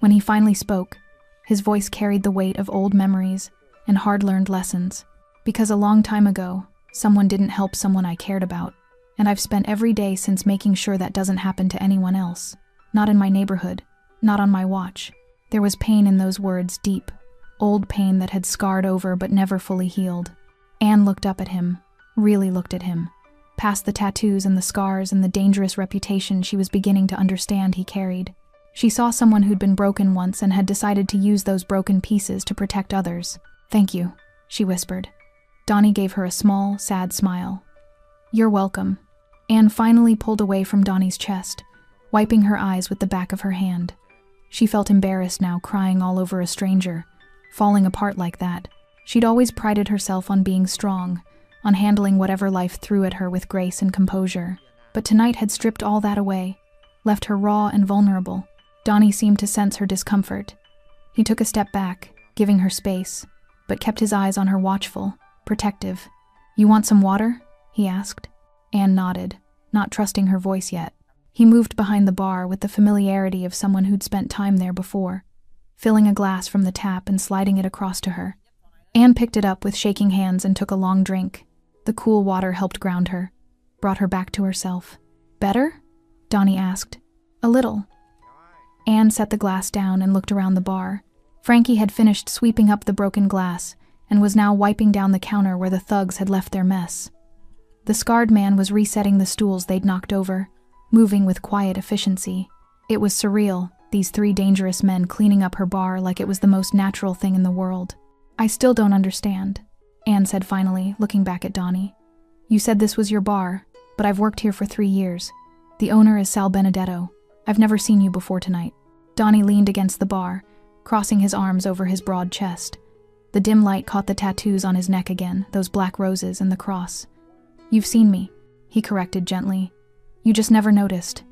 When he finally spoke, his voice carried the weight of old memories and hard-learned lessons. Because a long time ago, someone didn't help someone I cared about, and I've spent every day since making sure that doesn't happen to anyone else. Not in my neighborhood, not on my watch. There was pain in those words, deep, old pain that had scarred over but never fully healed. Anne looked up at him, really looked at him, past the tattoos and the scars and the dangerous reputation she was beginning to understand he carried. She saw someone who'd been broken once and had decided to use those broken pieces to protect others. Thank you, she whispered. Donnie gave her a small, sad smile. You're welcome. Anne finally pulled away from Donnie's chest, wiping her eyes with the back of her hand. She felt embarrassed now, crying all over a stranger, falling apart like that. She'd always prided herself on being strong, on handling whatever life threw at her with grace and composure. But tonight had stripped all that away, left her raw and vulnerable. Donnie seemed to sense her discomfort. He took a step back, giving her space, but kept his eyes on her, watchful, protective. You want some water? He asked. Anne nodded, not trusting her voice yet. He moved behind the bar with the familiarity of someone who'd spent time there before, filling a glass from the tap and sliding it across to her. Anne picked it up with shaking hands and took a long drink. The cool water helped ground her, brought her back to herself. Better? Donnie asked. A little. Anne set the glass down and looked around the bar. Frankie had finished sweeping up the broken glass and was now wiping down the counter where the thugs had left their mess. The scarred man was resetting the stools they'd knocked over, moving with quiet efficiency. It was surreal, these three dangerous men cleaning up her bar like it was the most natural thing in the world. I still don't understand, Anne said finally, looking back at Donnie. You said this was your bar, but I've worked here for 3 years. The owner is Sal Benedetto. I've never seen you before tonight. Donnie leaned against the bar, crossing his arms over his broad chest. The dim light caught the tattoos on his neck again, those black roses and the cross. You've seen me, he corrected gently. You just never noticed.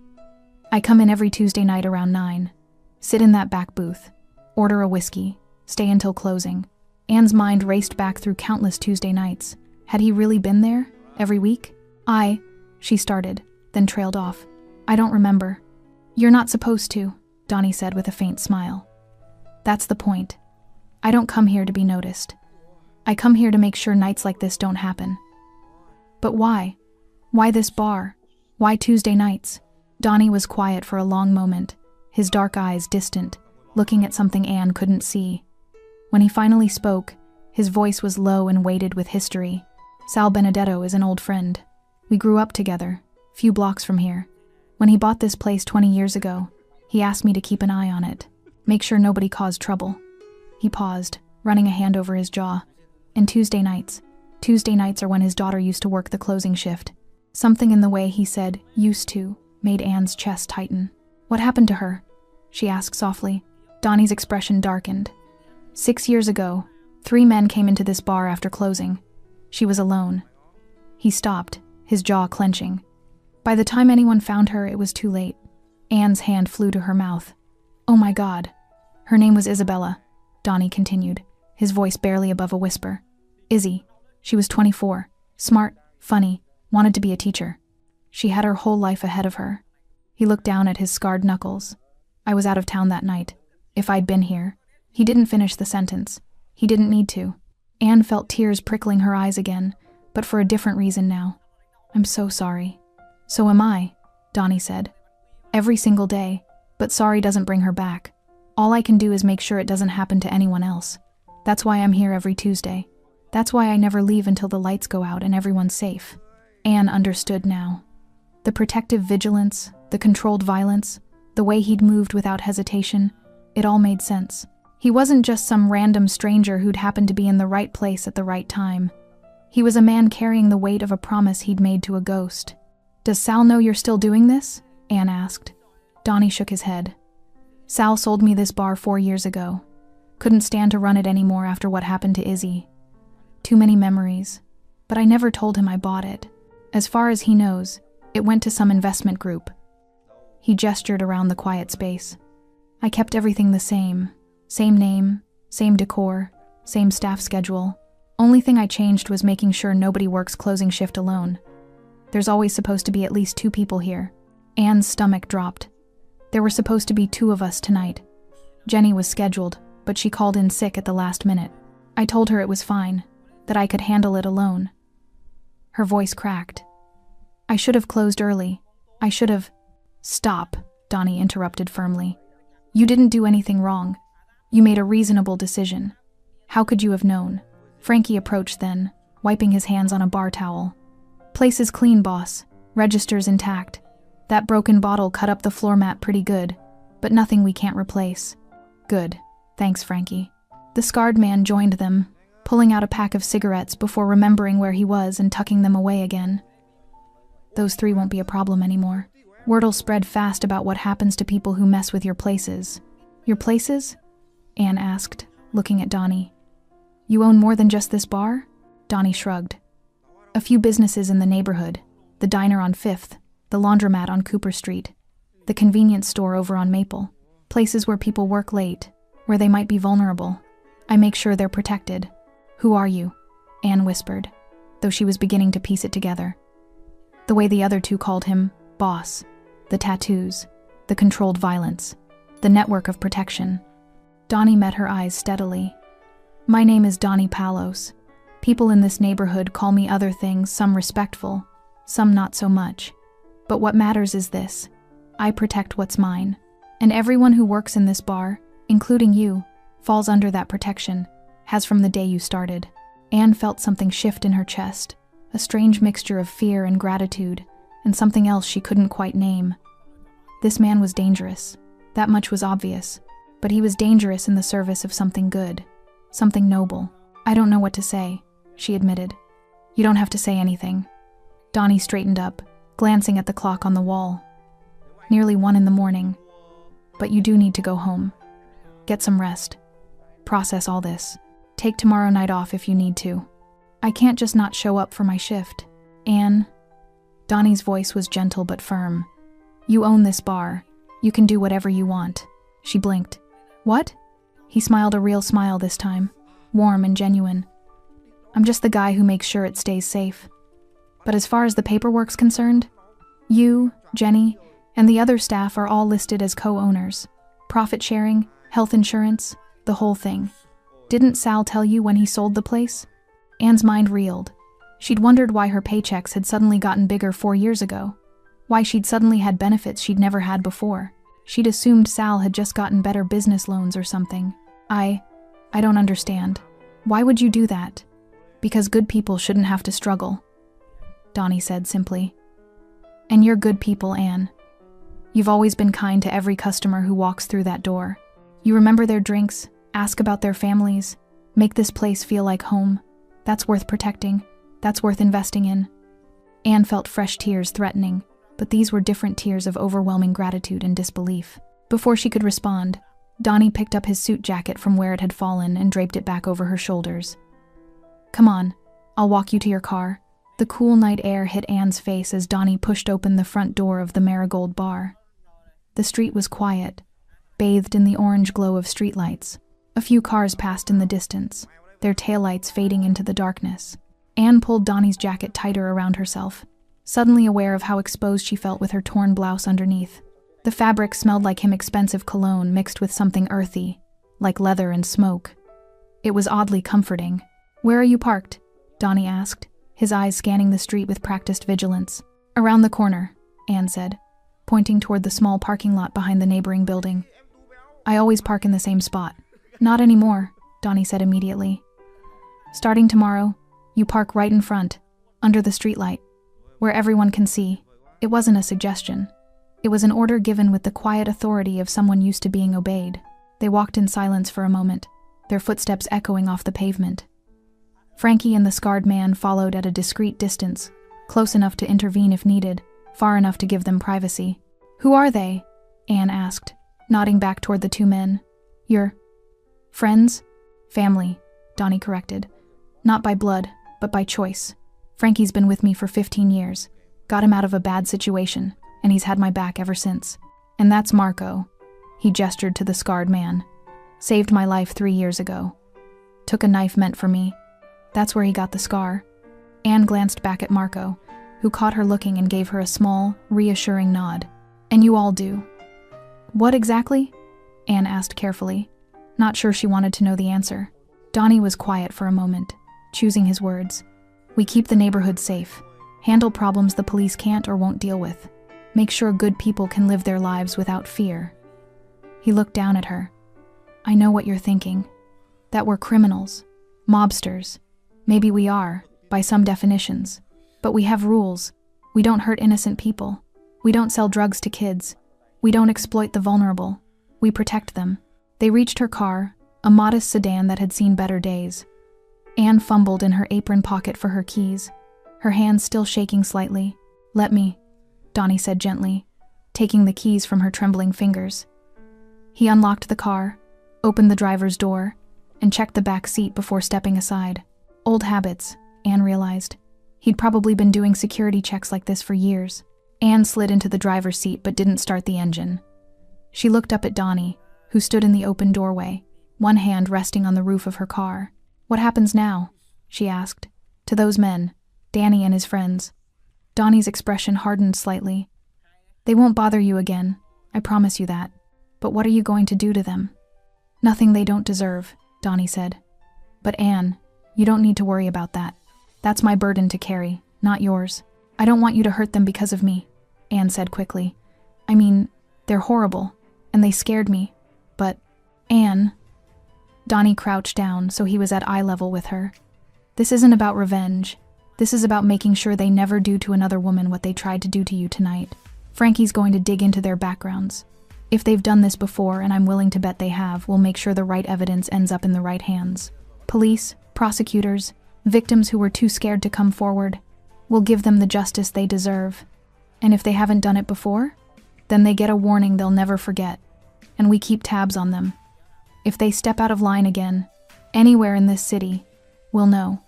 I come in every Tuesday night around 9. Sit in that back booth. Order a whiskey. Stay until closing. Anne's mind raced back through countless Tuesday nights. Had he really been there? Every week? She started, then trailed off. I don't remember. You're not supposed to, Donnie said with a faint smile. That's the point. I don't come here to be noticed. I come here to make sure nights like this don't happen. But why? Why this bar? Why Tuesday nights? Donnie was quiet for a long moment, his dark eyes distant, looking at something Anne couldn't see. When he finally spoke, his voice was low and weighted with history. Sal Benedetto is an old friend. We grew up together, few blocks from here. When he bought this place 20 years ago, he asked me to keep an eye on it, make sure nobody caused trouble. He paused, running a hand over his jaw. And Tuesday nights are when his daughter used to work the closing shift. Something in the way he said, used to, made Anne's chest tighten. What happened to her? She asked softly. Donnie's expression darkened. 6 years ago, 3 men came into this bar after closing. She was alone. He stopped, his jaw clenching. By the time anyone found her, it was too late. Anne's hand flew to her mouth. Oh my God. Her name was Isabella, Donnie continued, his voice barely above a whisper. Izzy. She was 24, smart, funny, wanted to be a teacher. She had her whole life ahead of her. He looked down at his scarred knuckles. I was out of town that night. If I'd been here. He didn't finish the sentence. He didn't need to. Anne felt tears prickling her eyes again, but for a different reason now. I'm so sorry. So am I, Donnie said. Every single day, but sorry doesn't bring her back. All I can do is make sure it doesn't happen to anyone else. That's why I'm here every Tuesday. That's why I never leave until the lights go out and everyone's safe. Anne understood now. The protective vigilance, the controlled violence, the way he'd moved without hesitation, it all made sense. He wasn't just some random stranger who'd happened to be in the right place at the right time. He was a man carrying the weight of a promise he'd made to a ghost. Does Sal know you're still doing this? Anne asked. Donnie shook his head. Sal sold me this bar 4 years ago. Couldn't stand to run it anymore after what happened to Izzy. Too many memories. But I never told him I bought it. As far as he knows, it went to some investment group. He gestured around the quiet space. I kept everything the same. Same name, same decor, same staff schedule. Only thing I changed was making sure nobody works closing shift alone. There's always supposed to be at least 2 people here. Anne's stomach dropped. There were supposed to be 2 of us tonight. Jenny was scheduled, but she called in sick at the last minute. I told her it was fine, that I could handle it alone. Her voice cracked. I should have closed early. I should have... Stop, Donnie interrupted firmly. You didn't do anything wrong. You made a reasonable decision. How could you have known? Frankie approached then, wiping his hands on a bar towel. Place is clean, boss. Register's intact. That broken bottle cut up the floor mat pretty good, but nothing we can't replace. Good. Thanks, Frankie. The scarred man joined them, pulling out a pack of cigarettes before remembering where he was and tucking them away again. Those 3 won't be a problem anymore. Word'll spread fast about what happens to people who mess with your places. Your places? Anne asked, looking at Donnie. You own more than just this bar? Donnie shrugged. A few businesses in the neighborhood. The diner on 5th, the laundromat on Cooper Street, the convenience store over on Maple. Places where people work late, where they might be vulnerable. I make sure they're protected. Who are you? Anne whispered, though she was beginning to piece it together. The way the other 2 called him, boss. The tattoos, the controlled violence, the network of protection. Donnie met her eyes steadily. My name is Donnie Palos. People in this neighborhood call me other things, some respectful, some not so much. But what matters is this. I protect what's mine. And everyone who works in this bar, including you, falls under that protection, has from the day you started. Anne felt something shift in her chest, a strange mixture of fear and gratitude, and something else she couldn't quite name. This man was dangerous. That much was obvious. But he was dangerous in the service of something good, something noble. I don't know what to say, she admitted. You don't have to say anything. Donnie straightened up, glancing at the clock on the wall. Nearly 1 a.m. But you do need to go home. Get some rest. Process all this. Take tomorrow night off if you need to. I can't just not show up for my shift. Anne... Donnie's voice was gentle but firm. You own this bar. You can do whatever you want. She blinked. What? He smiled a real smile this time, warm and genuine. I'm just the guy who makes sure it stays safe. But as far as the paperwork's concerned, you, Jenny, and the other staff are all listed as co-owners. Profit sharing, health insurance, the whole thing. Didn't Sal tell you when he sold the place? Anne's mind reeled. She'd wondered why her paychecks had suddenly gotten bigger 4 years ago. Why she'd suddenly had benefits she'd never had before. She'd assumed Sal had just gotten better business loans or something. I don't understand. Why would you do that? Because good people shouldn't have to struggle, Donnie said simply. And you're good people, Anne. You've always been kind to every customer who walks through that door. You remember their drinks, ask about their families, make this place feel like home. That's worth protecting. That's worth investing in. Anne felt fresh tears threatening, but these were different tears of overwhelming gratitude and disbelief. Before she could respond, Donnie picked up his suit jacket from where it had fallen and draped it back over her shoulders. Come on, I'll walk you to your car. The cool night air hit Anne's face as Donnie pushed open the front door of the Marigold bar. The street was quiet, bathed in the orange glow of streetlights. A few cars passed in the distance, their taillights fading into the darkness. Anne pulled Donnie's jacket tighter around herself, suddenly aware of how exposed she felt with her torn blouse underneath. The fabric smelled like him expensive cologne mixed with something earthy, like leather and smoke. It was oddly comforting. Where are you parked? Donnie asked, his eyes scanning the street with practiced vigilance. Around the corner, Anne said, pointing toward the small parking lot behind the neighboring building. I always park in the same spot. Not anymore, Donnie said immediately. Starting tomorrow, you park right in front, under the streetlight, where everyone can see. It wasn't a suggestion. It was an order given with the quiet authority of someone used to being obeyed. They walked in silence for a moment, their footsteps echoing off the pavement. Frankie and the scarred man followed at a discreet distance, close enough to intervene if needed, far enough to give them privacy. Who are they? Anne asked, nodding back toward the two men. Your friends? Family, Donnie corrected. Not by blood, but by choice. Frankie's been with me for 15 years, got him out of a bad situation, and he's had my back ever since. And that's Marco. He gestured to the scarred man. Saved my life 3 years ago. Took a knife meant for me. That's where he got the scar. Anne glanced back at Marco, who caught her looking and gave her a small, reassuring nod. And you all do. What exactly? Anne asked carefully, not sure she wanted to know the answer. Donnie was quiet for a moment, choosing his words. We keep the neighborhood safe. Handle problems the police can't or won't deal with. Make sure good people can live their lives without fear. He looked down at her. I know what you're thinking. That we're criminals. Mobsters. Maybe we are, by some definitions. But we have rules. We don't hurt innocent people. We don't sell drugs to kids. We don't exploit the vulnerable. We protect them. They reached her car, a modest sedan that had seen better days. Anne fumbled in her apron pocket for her keys, her hands still shaking slightly. Let me, Donnie said gently, taking the keys from her trembling fingers. He unlocked the car, opened the driver's door, and checked the back seat before stepping aside. Old habits, Anne realized. He'd probably been doing security checks like this for years. Anne slid into the driver's seat but didn't start the engine. She looked up at Donnie, who stood in the open doorway, one hand resting on the roof of her car. What happens now? She asked. To those men, Danny and his friends. Donnie's expression hardened slightly. They won't bother you again, I promise you that. But what are you going to do to them? Nothing they don't deserve, Donnie said. But Anne, you don't need to worry about that. That's my burden to carry, not yours. I don't want you to hurt them because of me, Anne said quickly. I mean, they're horrible, and they scared me. But, Anne... Donnie crouched down so he was at eye level with her. This isn't about revenge. This is about making sure they never do to another woman what they tried to do to you tonight. Frankie's going to dig into their backgrounds. If they've done this before, and I'm willing to bet they have, we'll make sure the right evidence ends up in the right hands. Police, prosecutors, victims who were too scared to come forward. We'll give them the justice they deserve. And if they haven't done it before, then they get a warning they'll never forget. And we keep tabs on them. If they step out of line again, anywhere in this city, we'll know.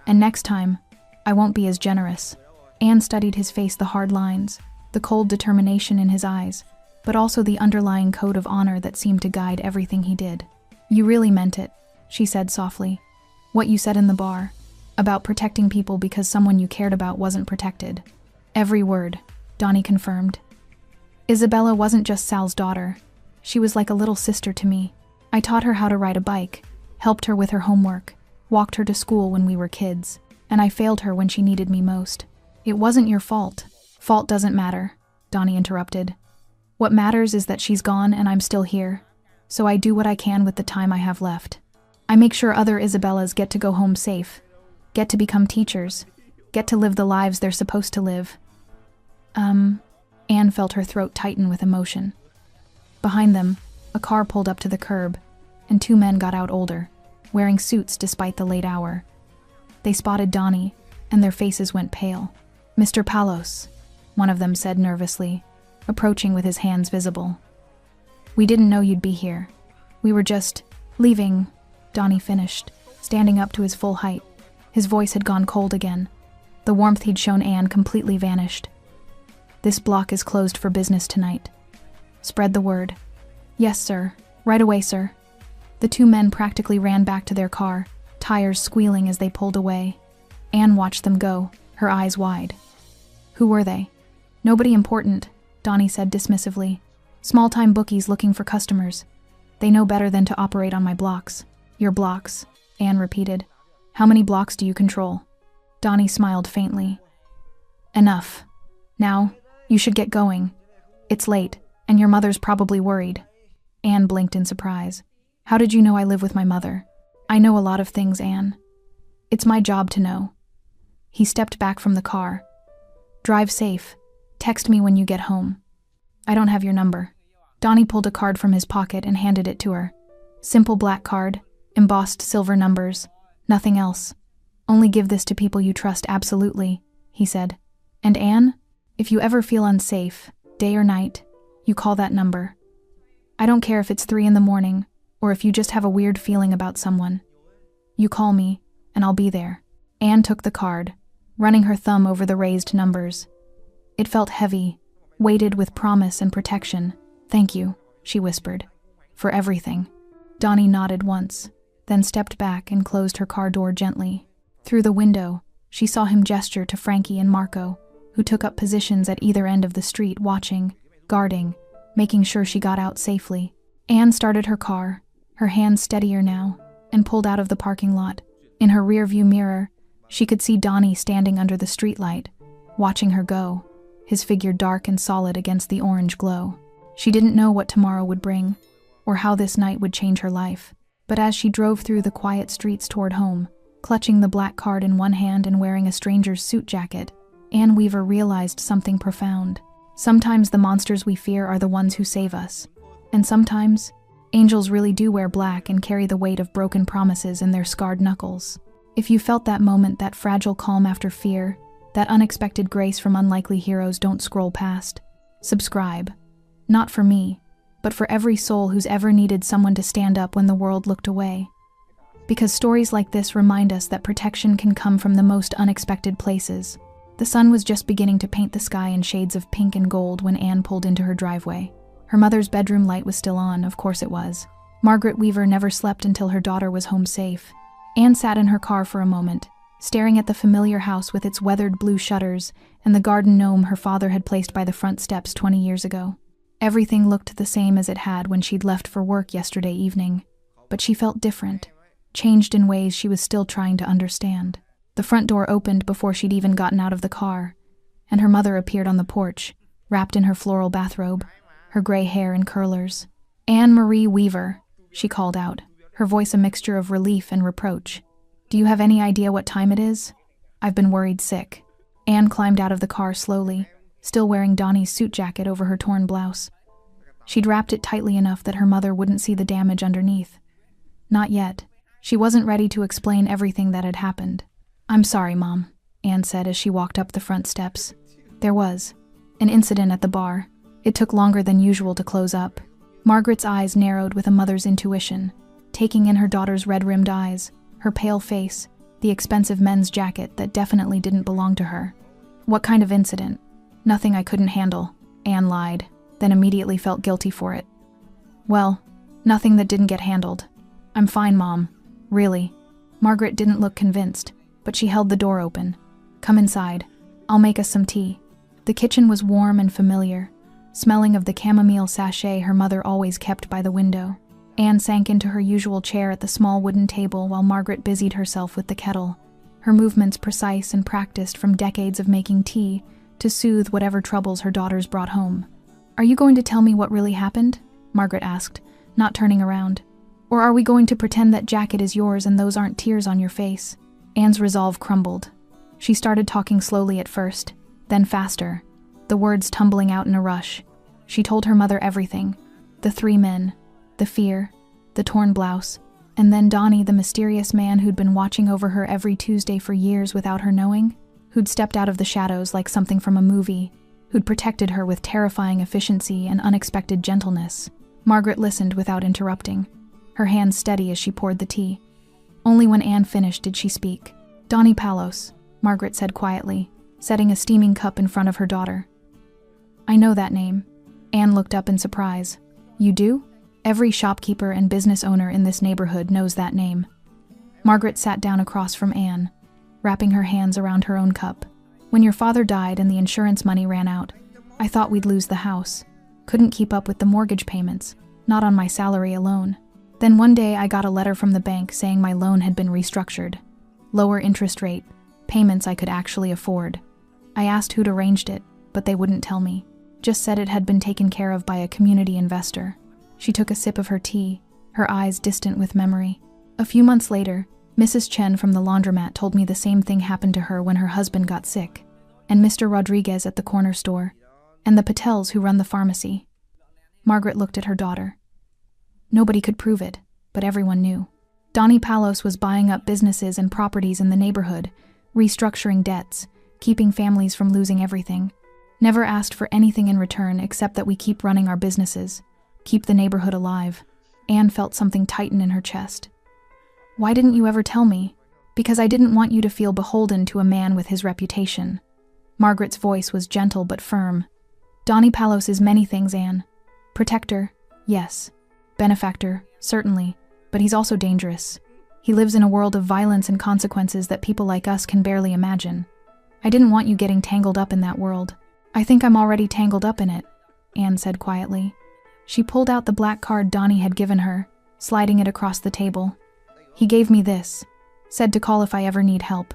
And next time, I won't be as generous. Anne studied his face, the hard lines, the cold determination in his eyes, but also the underlying code of honor that seemed to guide everything he did. You really meant it, she said softly. What you said in the bar, about protecting people because someone you cared about wasn't protected. Every word, Donnie confirmed. Isabella wasn't just Sal's daughter. She was like a little sister to me. I taught her how to ride a bike, helped her with her homework, walked her to school when we were kids, and I failed her when she needed me most. It wasn't your fault. Fault doesn't matter, Donnie interrupted. What matters is that she's gone and I'm still here. So I do what I can with the time I have left. I make sure other Isabellas get to go home safe, get to become teachers, get to live the lives they're supposed to live. Anne felt her throat tighten with emotion. Behind them, a car pulled up to the curb, and two men got out older, wearing suits despite the late hour. They spotted Donnie, and their faces went pale. "Mr. Palos," one of them said nervously, approaching with his hands visible. "We didn't know you'd be here. We were just leaving," Donnie finished, standing up to his full height. His voice had gone cold again. The warmth he'd shown Anne completely vanished. "This block is closed for business tonight. Spread the word." "Yes, sir. Right away, sir." The two men practically ran back to their car, tires squealing as they pulled away. Anne watched them go, her eyes wide. "Who were they?" "Nobody important," Donnie said dismissively. "Small-time bookies looking for customers. They know better than to operate on my blocks." "Your blocks," Anne repeated. "How many blocks do you control?" Donnie smiled faintly. "Enough. Now, you should get going. It's late, and your mother's probably worried." Anne blinked in surprise. "How did you know I live with my mother?" "I know a lot of things, Anne. It's my job to know." He stepped back from the car. "Drive safe. Text me when you get home." "I don't have your number." Donnie pulled a card from his pocket and handed it to her. Simple black card, embossed silver numbers, nothing else. "Only give this to people you trust absolutely," he said. "And Anne, if you ever feel unsafe, day or night, you call that number. I don't care if it's 3 a.m, or if you just have a weird feeling about someone. You call me, and I'll be there." Anne took the card, running her thumb over the raised numbers. It felt heavy, weighted with promise and protection. "Thank you," she whispered. "For everything." Donnie nodded once, then stepped back and closed her car door gently. Through the window, she saw him gesture to Frankie and Marco, who took up positions at either end of the street watching, guarding, making sure she got out safely. Anne started her car, her hands steadier now, and pulled out of the parking lot. In her rearview mirror, she could see Donnie standing under the streetlight, watching her go, his figure dark and solid against the orange glow. She didn't know what tomorrow would bring, or how this night would change her life. But as she drove through the quiet streets toward home, clutching the black card in one hand and wearing a stranger's suit jacket, Anne Weaver realized something profound. Sometimes the monsters we fear are the ones who save us. And sometimes, angels really do wear black and carry the weight of broken promises in their scarred knuckles. If you felt that moment, that fragile calm after fear, that unexpected grace from unlikely heroes, don't scroll past. Subscribe. Not for me, but for every soul who's ever needed someone to stand up when the world looked away. Because stories like this remind us that protection can come from the most unexpected places. The sun was just beginning to paint the sky in shades of pink and gold when Anne pulled into her driveway. Her mother's bedroom light was still on, of course it was. Margaret Weaver never slept until her daughter was home safe. Anne sat in her car for a moment, staring at the familiar house with its weathered blue shutters and the garden gnome her father had placed by the front steps 20 years ago. Everything looked the same as it had when she'd left for work yesterday evening, but she felt different, changed in ways she was still trying to understand. The front door opened before she'd even gotten out of the car, and her mother appeared on the porch, wrapped in her floral bathrobe, her gray hair in curlers. "Anne Marie Weaver," she called out, her voice a mixture of relief and reproach. "Do you have any idea what time it is? I've been worried sick." Anne climbed out of the car slowly, still wearing Donnie's suit jacket over her torn blouse. She'd wrapped it tightly enough that her mother wouldn't see the damage underneath. Not yet. She wasn't ready to explain everything that had happened. "I'm sorry, Mom," Anne said as she walked up the front steps. "There was an incident at the bar. It took longer than usual to close up." Margaret's eyes narrowed with a mother's intuition, taking in her daughter's red-rimmed eyes, her pale face, the expensive men's jacket that definitely didn't belong to her. "What kind of incident?" "Nothing I couldn't handle," Anne lied, then immediately felt guilty for it. "Well, nothing that didn't get handled. I'm fine, Mom. Really." Margaret didn't look convinced, but she held the door open. "Come inside. I'll make us some tea." The kitchen was warm and familiar, smelling of the chamomile sachet her mother always kept by the window. Anne sank into her usual chair at the small wooden table while Margaret busied herself with the kettle. her movements precise and practiced from decades of making tea to soothe whatever troubles her daughters brought home. "Are you going to tell me what really happened?" Margaret asked, not turning around. "Or are we going to pretend that jacket is yours and those aren't tears on your face?" Anne's resolve crumbled. She started talking slowly at first, then faster, the words tumbling out in a rush. She told her mother everything. The 3 men, the fear, the torn blouse, and then Donnie, the mysterious man who'd been watching over her every Tuesday for years without her knowing, who'd stepped out of the shadows like something from a movie, who'd protected her with terrifying efficiency and unexpected gentleness. Margaret listened without interrupting, her hands steady as she poured the tea. Only when Anne finished did she speak. "Donnie Palos," Margaret said quietly, setting a steaming cup in front of her daughter. "I know that name." Anne looked up in surprise. "You do?" "Every shopkeeper and business owner in this neighborhood knows that name." Margaret sat down across from Anne, wrapping her hands around her own cup. "When your father died and the insurance money ran out, I thought we'd lose the house. Couldn't keep up with the mortgage payments, not on my salary alone. Then one day I got a letter from the bank saying my loan had been restructured. Lower interest rate, payments I could actually afford. I asked who'd arranged it, but they wouldn't tell me. Just said it had been taken care of by a community investor." She took a sip of her tea, her eyes distant with memory. "A few months later, Mrs. Chen from the laundromat told me the same thing happened to her when her husband got sick, and Mr. Rodriguez at the corner store, and the Patels who run the pharmacy." Margaret looked at her daughter. Nobody could prove it, but everyone knew. Donnie Palos was buying up businesses and properties in the neighborhood, restructuring debts, keeping families from losing everything. Never asked for anything in return except that we keep running our businesses, keep the neighborhood alive. Anne felt something tighten in her chest. "Why didn't you ever tell me?" "Because I didn't want you to feel beholden to a man with his reputation." Margaret's voice was gentle but firm. "Donnie Palos is many things, Anne. Protector, yes. Benefactor, certainly, but he's also dangerous. He lives in a world of violence and consequences that people like us can barely imagine. I didn't want you getting tangled up in that world." "I think I'm already tangled up in it," Anne said quietly. She pulled out the black card Donnie had given her, sliding it across the table. "He gave me this, said to call if I ever need help."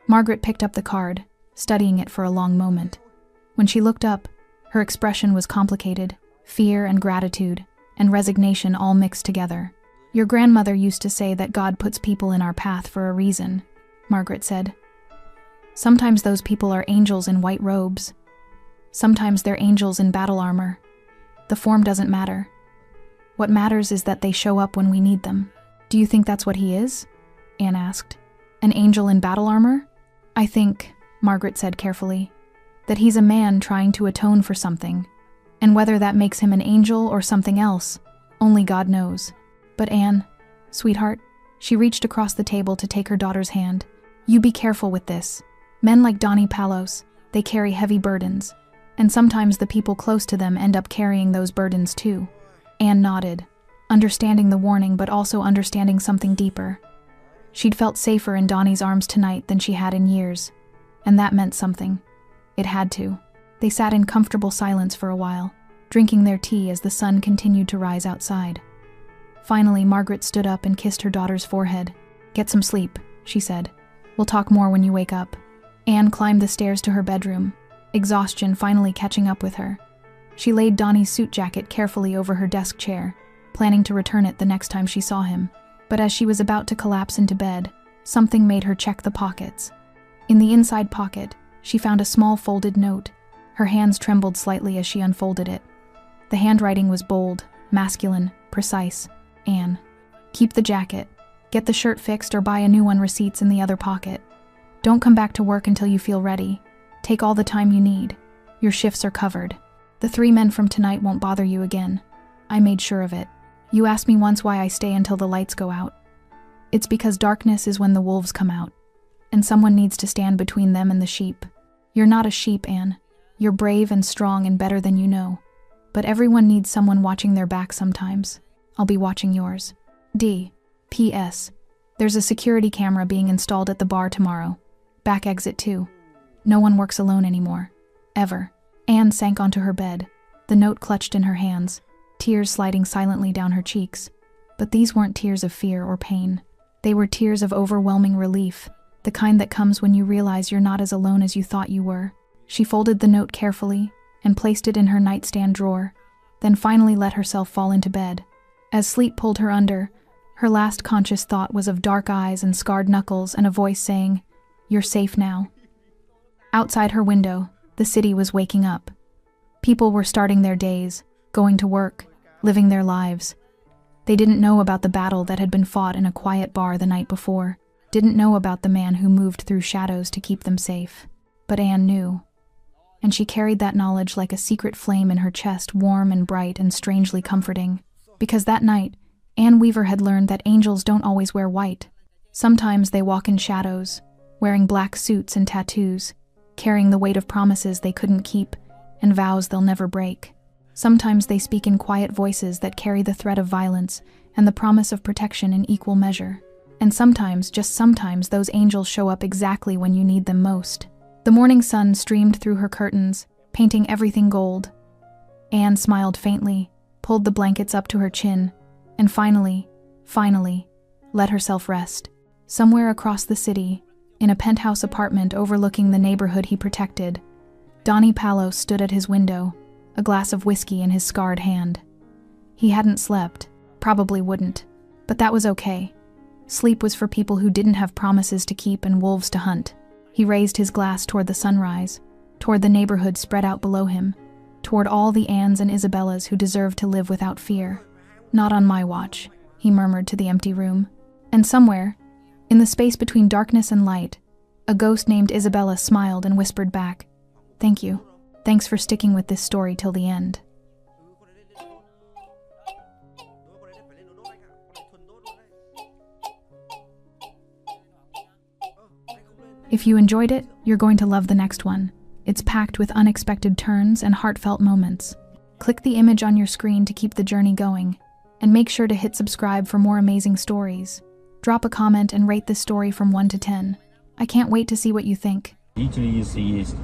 Margaret picked up the card, studying it for a long moment. When she looked up, her expression was complicated, fear and gratitude, and resignation all mixed together. "Your grandmother used to say that God puts people in our path for a reason," Margaret said. "Sometimes those people are angels in white robes. Sometimes they're angels in battle armor. The form doesn't matter. What matters is that they show up when we need them." "Do you think that's what he is?" Anne asked. "An angel in battle armor?" "I think," Margaret said carefully, "that he's a man trying to atone for something. And whether that makes him an angel or something else, only God knows. But Anne, sweetheart," she reached across the table to take her daughter's hand, "you be careful with this. Men like Donnie Palos, they carry heavy burdens. And sometimes the people close to them end up carrying those burdens too." Anne nodded, understanding the warning but also understanding something deeper. She'd felt safer in Donnie's arms tonight than she had in years, and that meant something. It had to. They sat in comfortable silence for a while, drinking their tea as the sun continued to rise outside. Finally, Margaret stood up and kissed her daughter's forehead. "Get some sleep," she said. "We'll talk more when you wake up." Anne climbed the stairs to her bedroom, exhaustion finally catching up with her. She laid Donnie's suit jacket carefully over her desk chair, planning to return it the next time she saw him. But as she was about to collapse into bed, something made her check the pockets. In the inside pocket, she found a small folded note. Her hands trembled slightly as she unfolded it. The handwriting was bold, masculine, precise. "Anne, keep the jacket. Get the shirt fixed or buy a new one. Receipts in the other pocket. Don't come back to work until you feel ready. Take all the time you need. Your shifts are covered. The 3 men from tonight won't bother you again. I made sure of it. You asked me once why I stay until the lights go out. It's because darkness is when the wolves come out, and someone needs to stand between them and the sheep. You're not a sheep, Anne. You're brave and strong and better than you know. But everyone needs someone watching their back sometimes. I'll be watching yours. P.S. There's a security camera being installed at the bar tomorrow. Back exit too. No one works alone anymore. Ever." Anne sank onto her bed, the note clutched in her hands, tears sliding silently down her cheeks. But these weren't tears of fear or pain. They were tears of overwhelming relief, the kind that comes when you realize you're not as alone as you thought you were. She folded the note carefully and placed it in her nightstand drawer, then finally let herself fall into bed. As sleep pulled her under, her last conscious thought was of dark eyes and scarred knuckles and a voice saying, "You're safe now." Outside her window, the city was waking up. People were starting their days, going to work, living their lives. They didn't know about the battle that had been fought in a quiet bar the night before, didn't know about the man who moved through shadows to keep them safe. But Anne knew. And she carried that knowledge like a secret flame in her chest, warm and bright and strangely comforting. Because that night, Anne Weaver had learned that angels don't always wear white. Sometimes they walk in shadows, wearing black suits and tattoos, carrying the weight of promises they couldn't keep and vows they'll never break. Sometimes they speak in quiet voices that carry the threat of violence and the promise of protection in equal measure. And sometimes, just sometimes, those angels show up exactly when you need them most. The morning sun streamed through her curtains, painting everything gold. Anne smiled faintly, pulled the blankets up to her chin, and finally, let herself rest. Somewhere across the city, in a penthouse apartment overlooking the neighborhood he protected, Donnie Palos stood at his window, a glass of whiskey in his scarred hand. He hadn't slept, probably wouldn't, but that was okay. Sleep was for people who didn't have promises to keep and wolves to hunt. He raised his glass toward the sunrise, toward the neighborhood spread out below him, toward all the Annes and Isabellas who deserved to live without fear. "Not on my watch," he murmured to the empty room. And somewhere, in the space between darkness and light, a ghost named Isabella smiled and whispered back, "Thank you. Thanks for sticking with this story till the end." If you enjoyed it, you're going to love the next one. It's packed with unexpected turns and heartfelt moments. Click the image on your screen to keep the journey going, and make sure to hit subscribe for more amazing stories. Drop a comment and rate this story from 1 to 10. I can't wait to see what you think. Родители, если есть,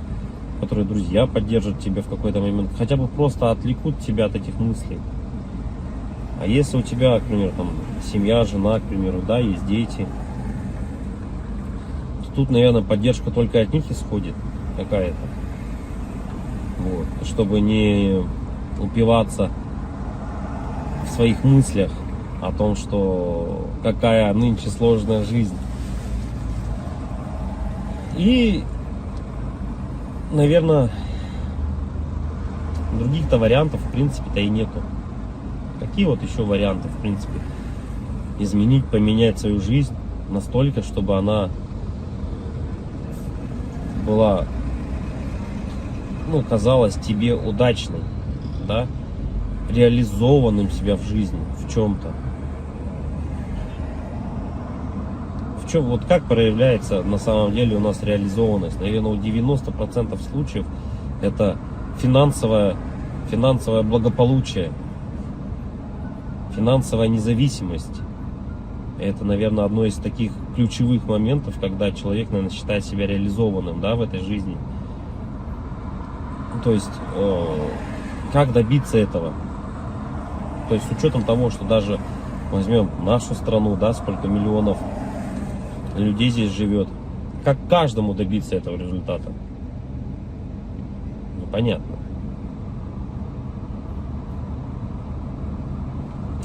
которые друзья поддержат тебя в какой-то момент, хотя бы просто отвлекут тебя от этих мыслей. А если у тебя, к примеру, там семья, жена, к примеру, да, есть дети, то тут, наверное, поддержка только от них исходит какая-то. Вот. Чтобы не упиваться в своих мыслях о том, что какая нынче сложная жизнь. И, наверное, других-то вариантов, в принципе-то, и нету. Какие вот еще варианты, в принципе, изменить, поменять свою жизнь настолько, чтобы она была, казалась тебе удачной, да, реализованным себя в жизни, в чем-то. В чем, вот как проявляется на самом деле у нас реализованность? Наверное, у 90% случаев это финансовое благополучие, финансовая независимость. Это, наверное, одно из таких ключевых моментов, когда человек, наверное, считает себя реализованным, да, в этой жизни. То есть, как добиться этого? То есть, с учетом того, что даже возьмем нашу страну, да, сколько миллионов людей здесь живет, как каждому добиться этого результата? Непонятно.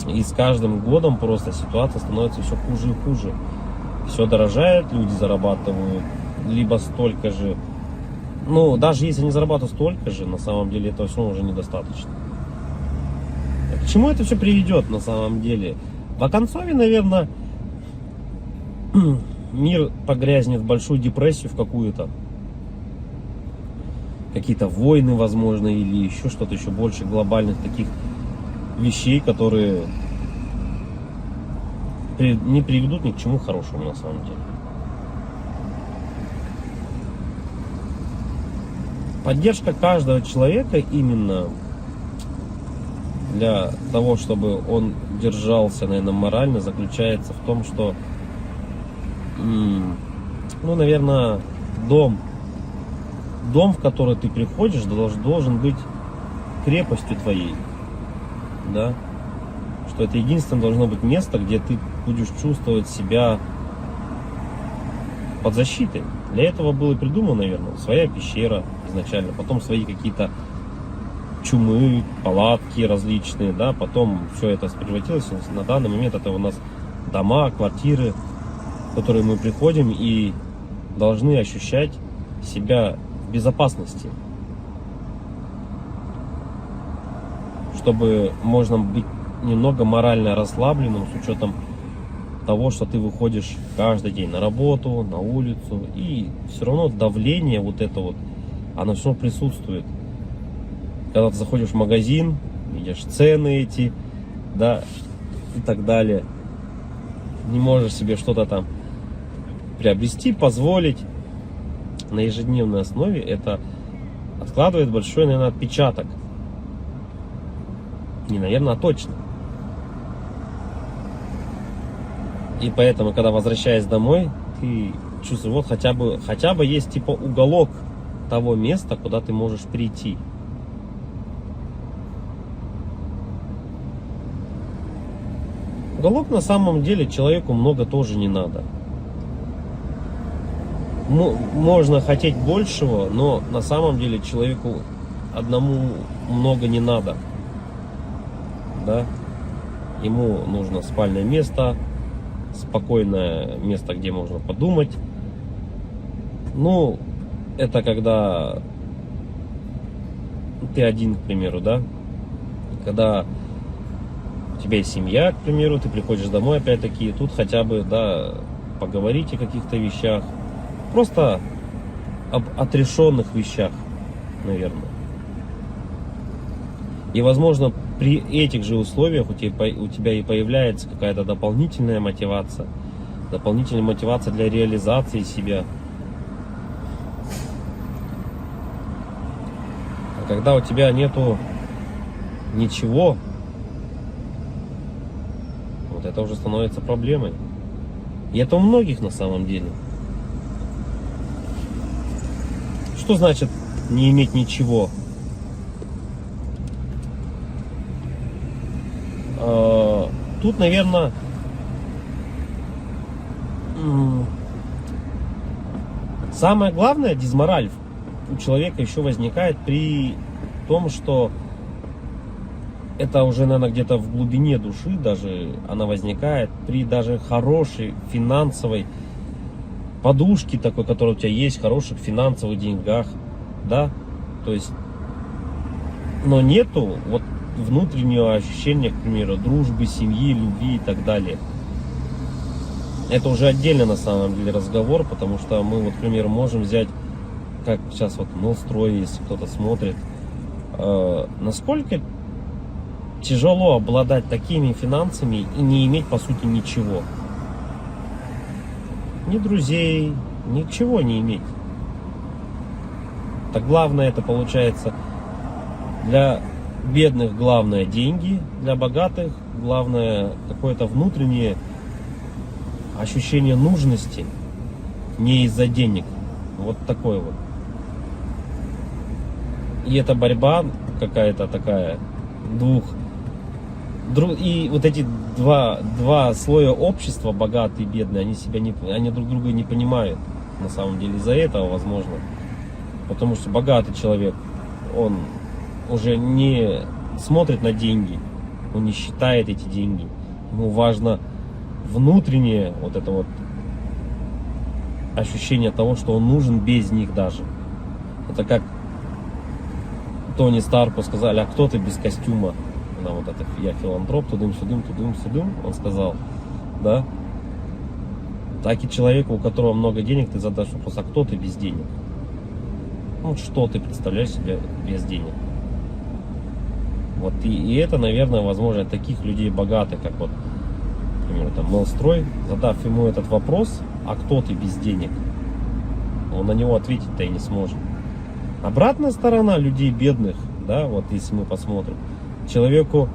И с каждым годом просто ситуация становится все хуже и хуже. Все дорожает, люди зарабатывают либо столько же. Даже если они зарабатывают столько же, на самом деле этого все уже недостаточно. К чему это все приведет на самом деле? В оконцове, наверное, мир погрязнет в большую депрессию в какую-то. Какие-то войны, возможно, или еще что-то еще больше глобальных таких вещей, которые не приведут ни к чему хорошему на самом деле. Поддержка каждого человека именно для того, чтобы он держался, наверное, морально, заключается в том, что, наверное, дом, в который ты приходишь, должен быть крепостью твоей. Да? Что это единственное должно быть место, где ты будешь чувствовать себя под защитой. Для этого было придумано, наверное, своя пещера изначально, потом свои какие-то чумы, палатки различные, да, потом все это превратилось. На данный момент это у нас дома, квартиры, в которые мы приходим и должны ощущать себя в безопасности, чтобы можно быть немного морально расслабленным с учетом того, что ты выходишь каждый день на работу, на улицу, и все равно давление вот это вот, оно все равно присутствует. Когда ты заходишь в магазин, видишь цены эти, да, и так далее, не можешь себе что-то там приобрести, позволить на ежедневной основе, это откладывает большой, наверное, отпечаток. Не, наверное, а точно. И поэтому, когда возвращаясь домой, ты чувствуешь, вот хотя бы есть типа уголок того места, куда ты можешь прийти. Уголок на самом деле человеку много тоже не надо. Можно хотеть большего, но на самом деле человеку одному много не надо. Да? Ему нужно спальное место, спокойное место, где можно подумать. Ну, это когда ты один, к примеру, да? Когда у тебя есть семья, к примеру, ты приходишь домой, опять-таки, тут хотя бы, да, поговорить о каких-то вещах. Просто об отрешенных вещах, наверное. И, возможно, при этих же условиях у тебя и появляется какая-то дополнительная мотивация для реализации себя. А когда у тебя нету ничего, вот это уже становится проблемой. И это у многих на самом деле. Что значит не иметь ничего? Тут, наверное, самое главное, дизмораль у человека еще возникает при том, что это уже, наверное, где-то в глубине души даже она возникает при даже хорошей финансовой подушке такой, которая у тебя есть, хороших финансовых деньгах, да, то есть, но нету вот внутреннего ощущения, к примеру, дружбы, семьи, любви и так далее. Это уже отдельно на самом деле разговор, потому что мы, вот, к примеру, можем взять, как сейчас вот Мелстрой, если кто-то смотрит, насколько тяжело обладать такими финансами и не иметь, по сути, ничего. Ни друзей, ничего не иметь. Так главное, это получается для бедных главное деньги, для богатых главное какое-то внутреннее ощущение нужности, не из-за денег. Вот такой вот. И это борьба какая-то такая и вот эти два слоя общества, богатые и бедные, они друг друга не понимают. На самом деле из-за этого, возможно. Потому что богатый человек, он уже не смотрит на деньги, он не считает эти деньги. Ему важно внутреннее вот это вот ощущение того, что он нужен без них даже. Это как Тони Старку сказали: а кто ты без костюма? Она вот это, я филантроп, тудым-сюдым, он сказал, да? Так и человеку, у которого много денег, ты задашь вопрос: а кто ты без денег? Ну, что ты представляешь себе без денег? Вот и это, наверное, возможно, таких людей богатых, как вот, например, там Мелстрой, задав ему этот вопрос: а кто ты без денег? Он на него ответить-то и не сможет. Обратная сторона людей бедных, да, вот если мы посмотрим, человеку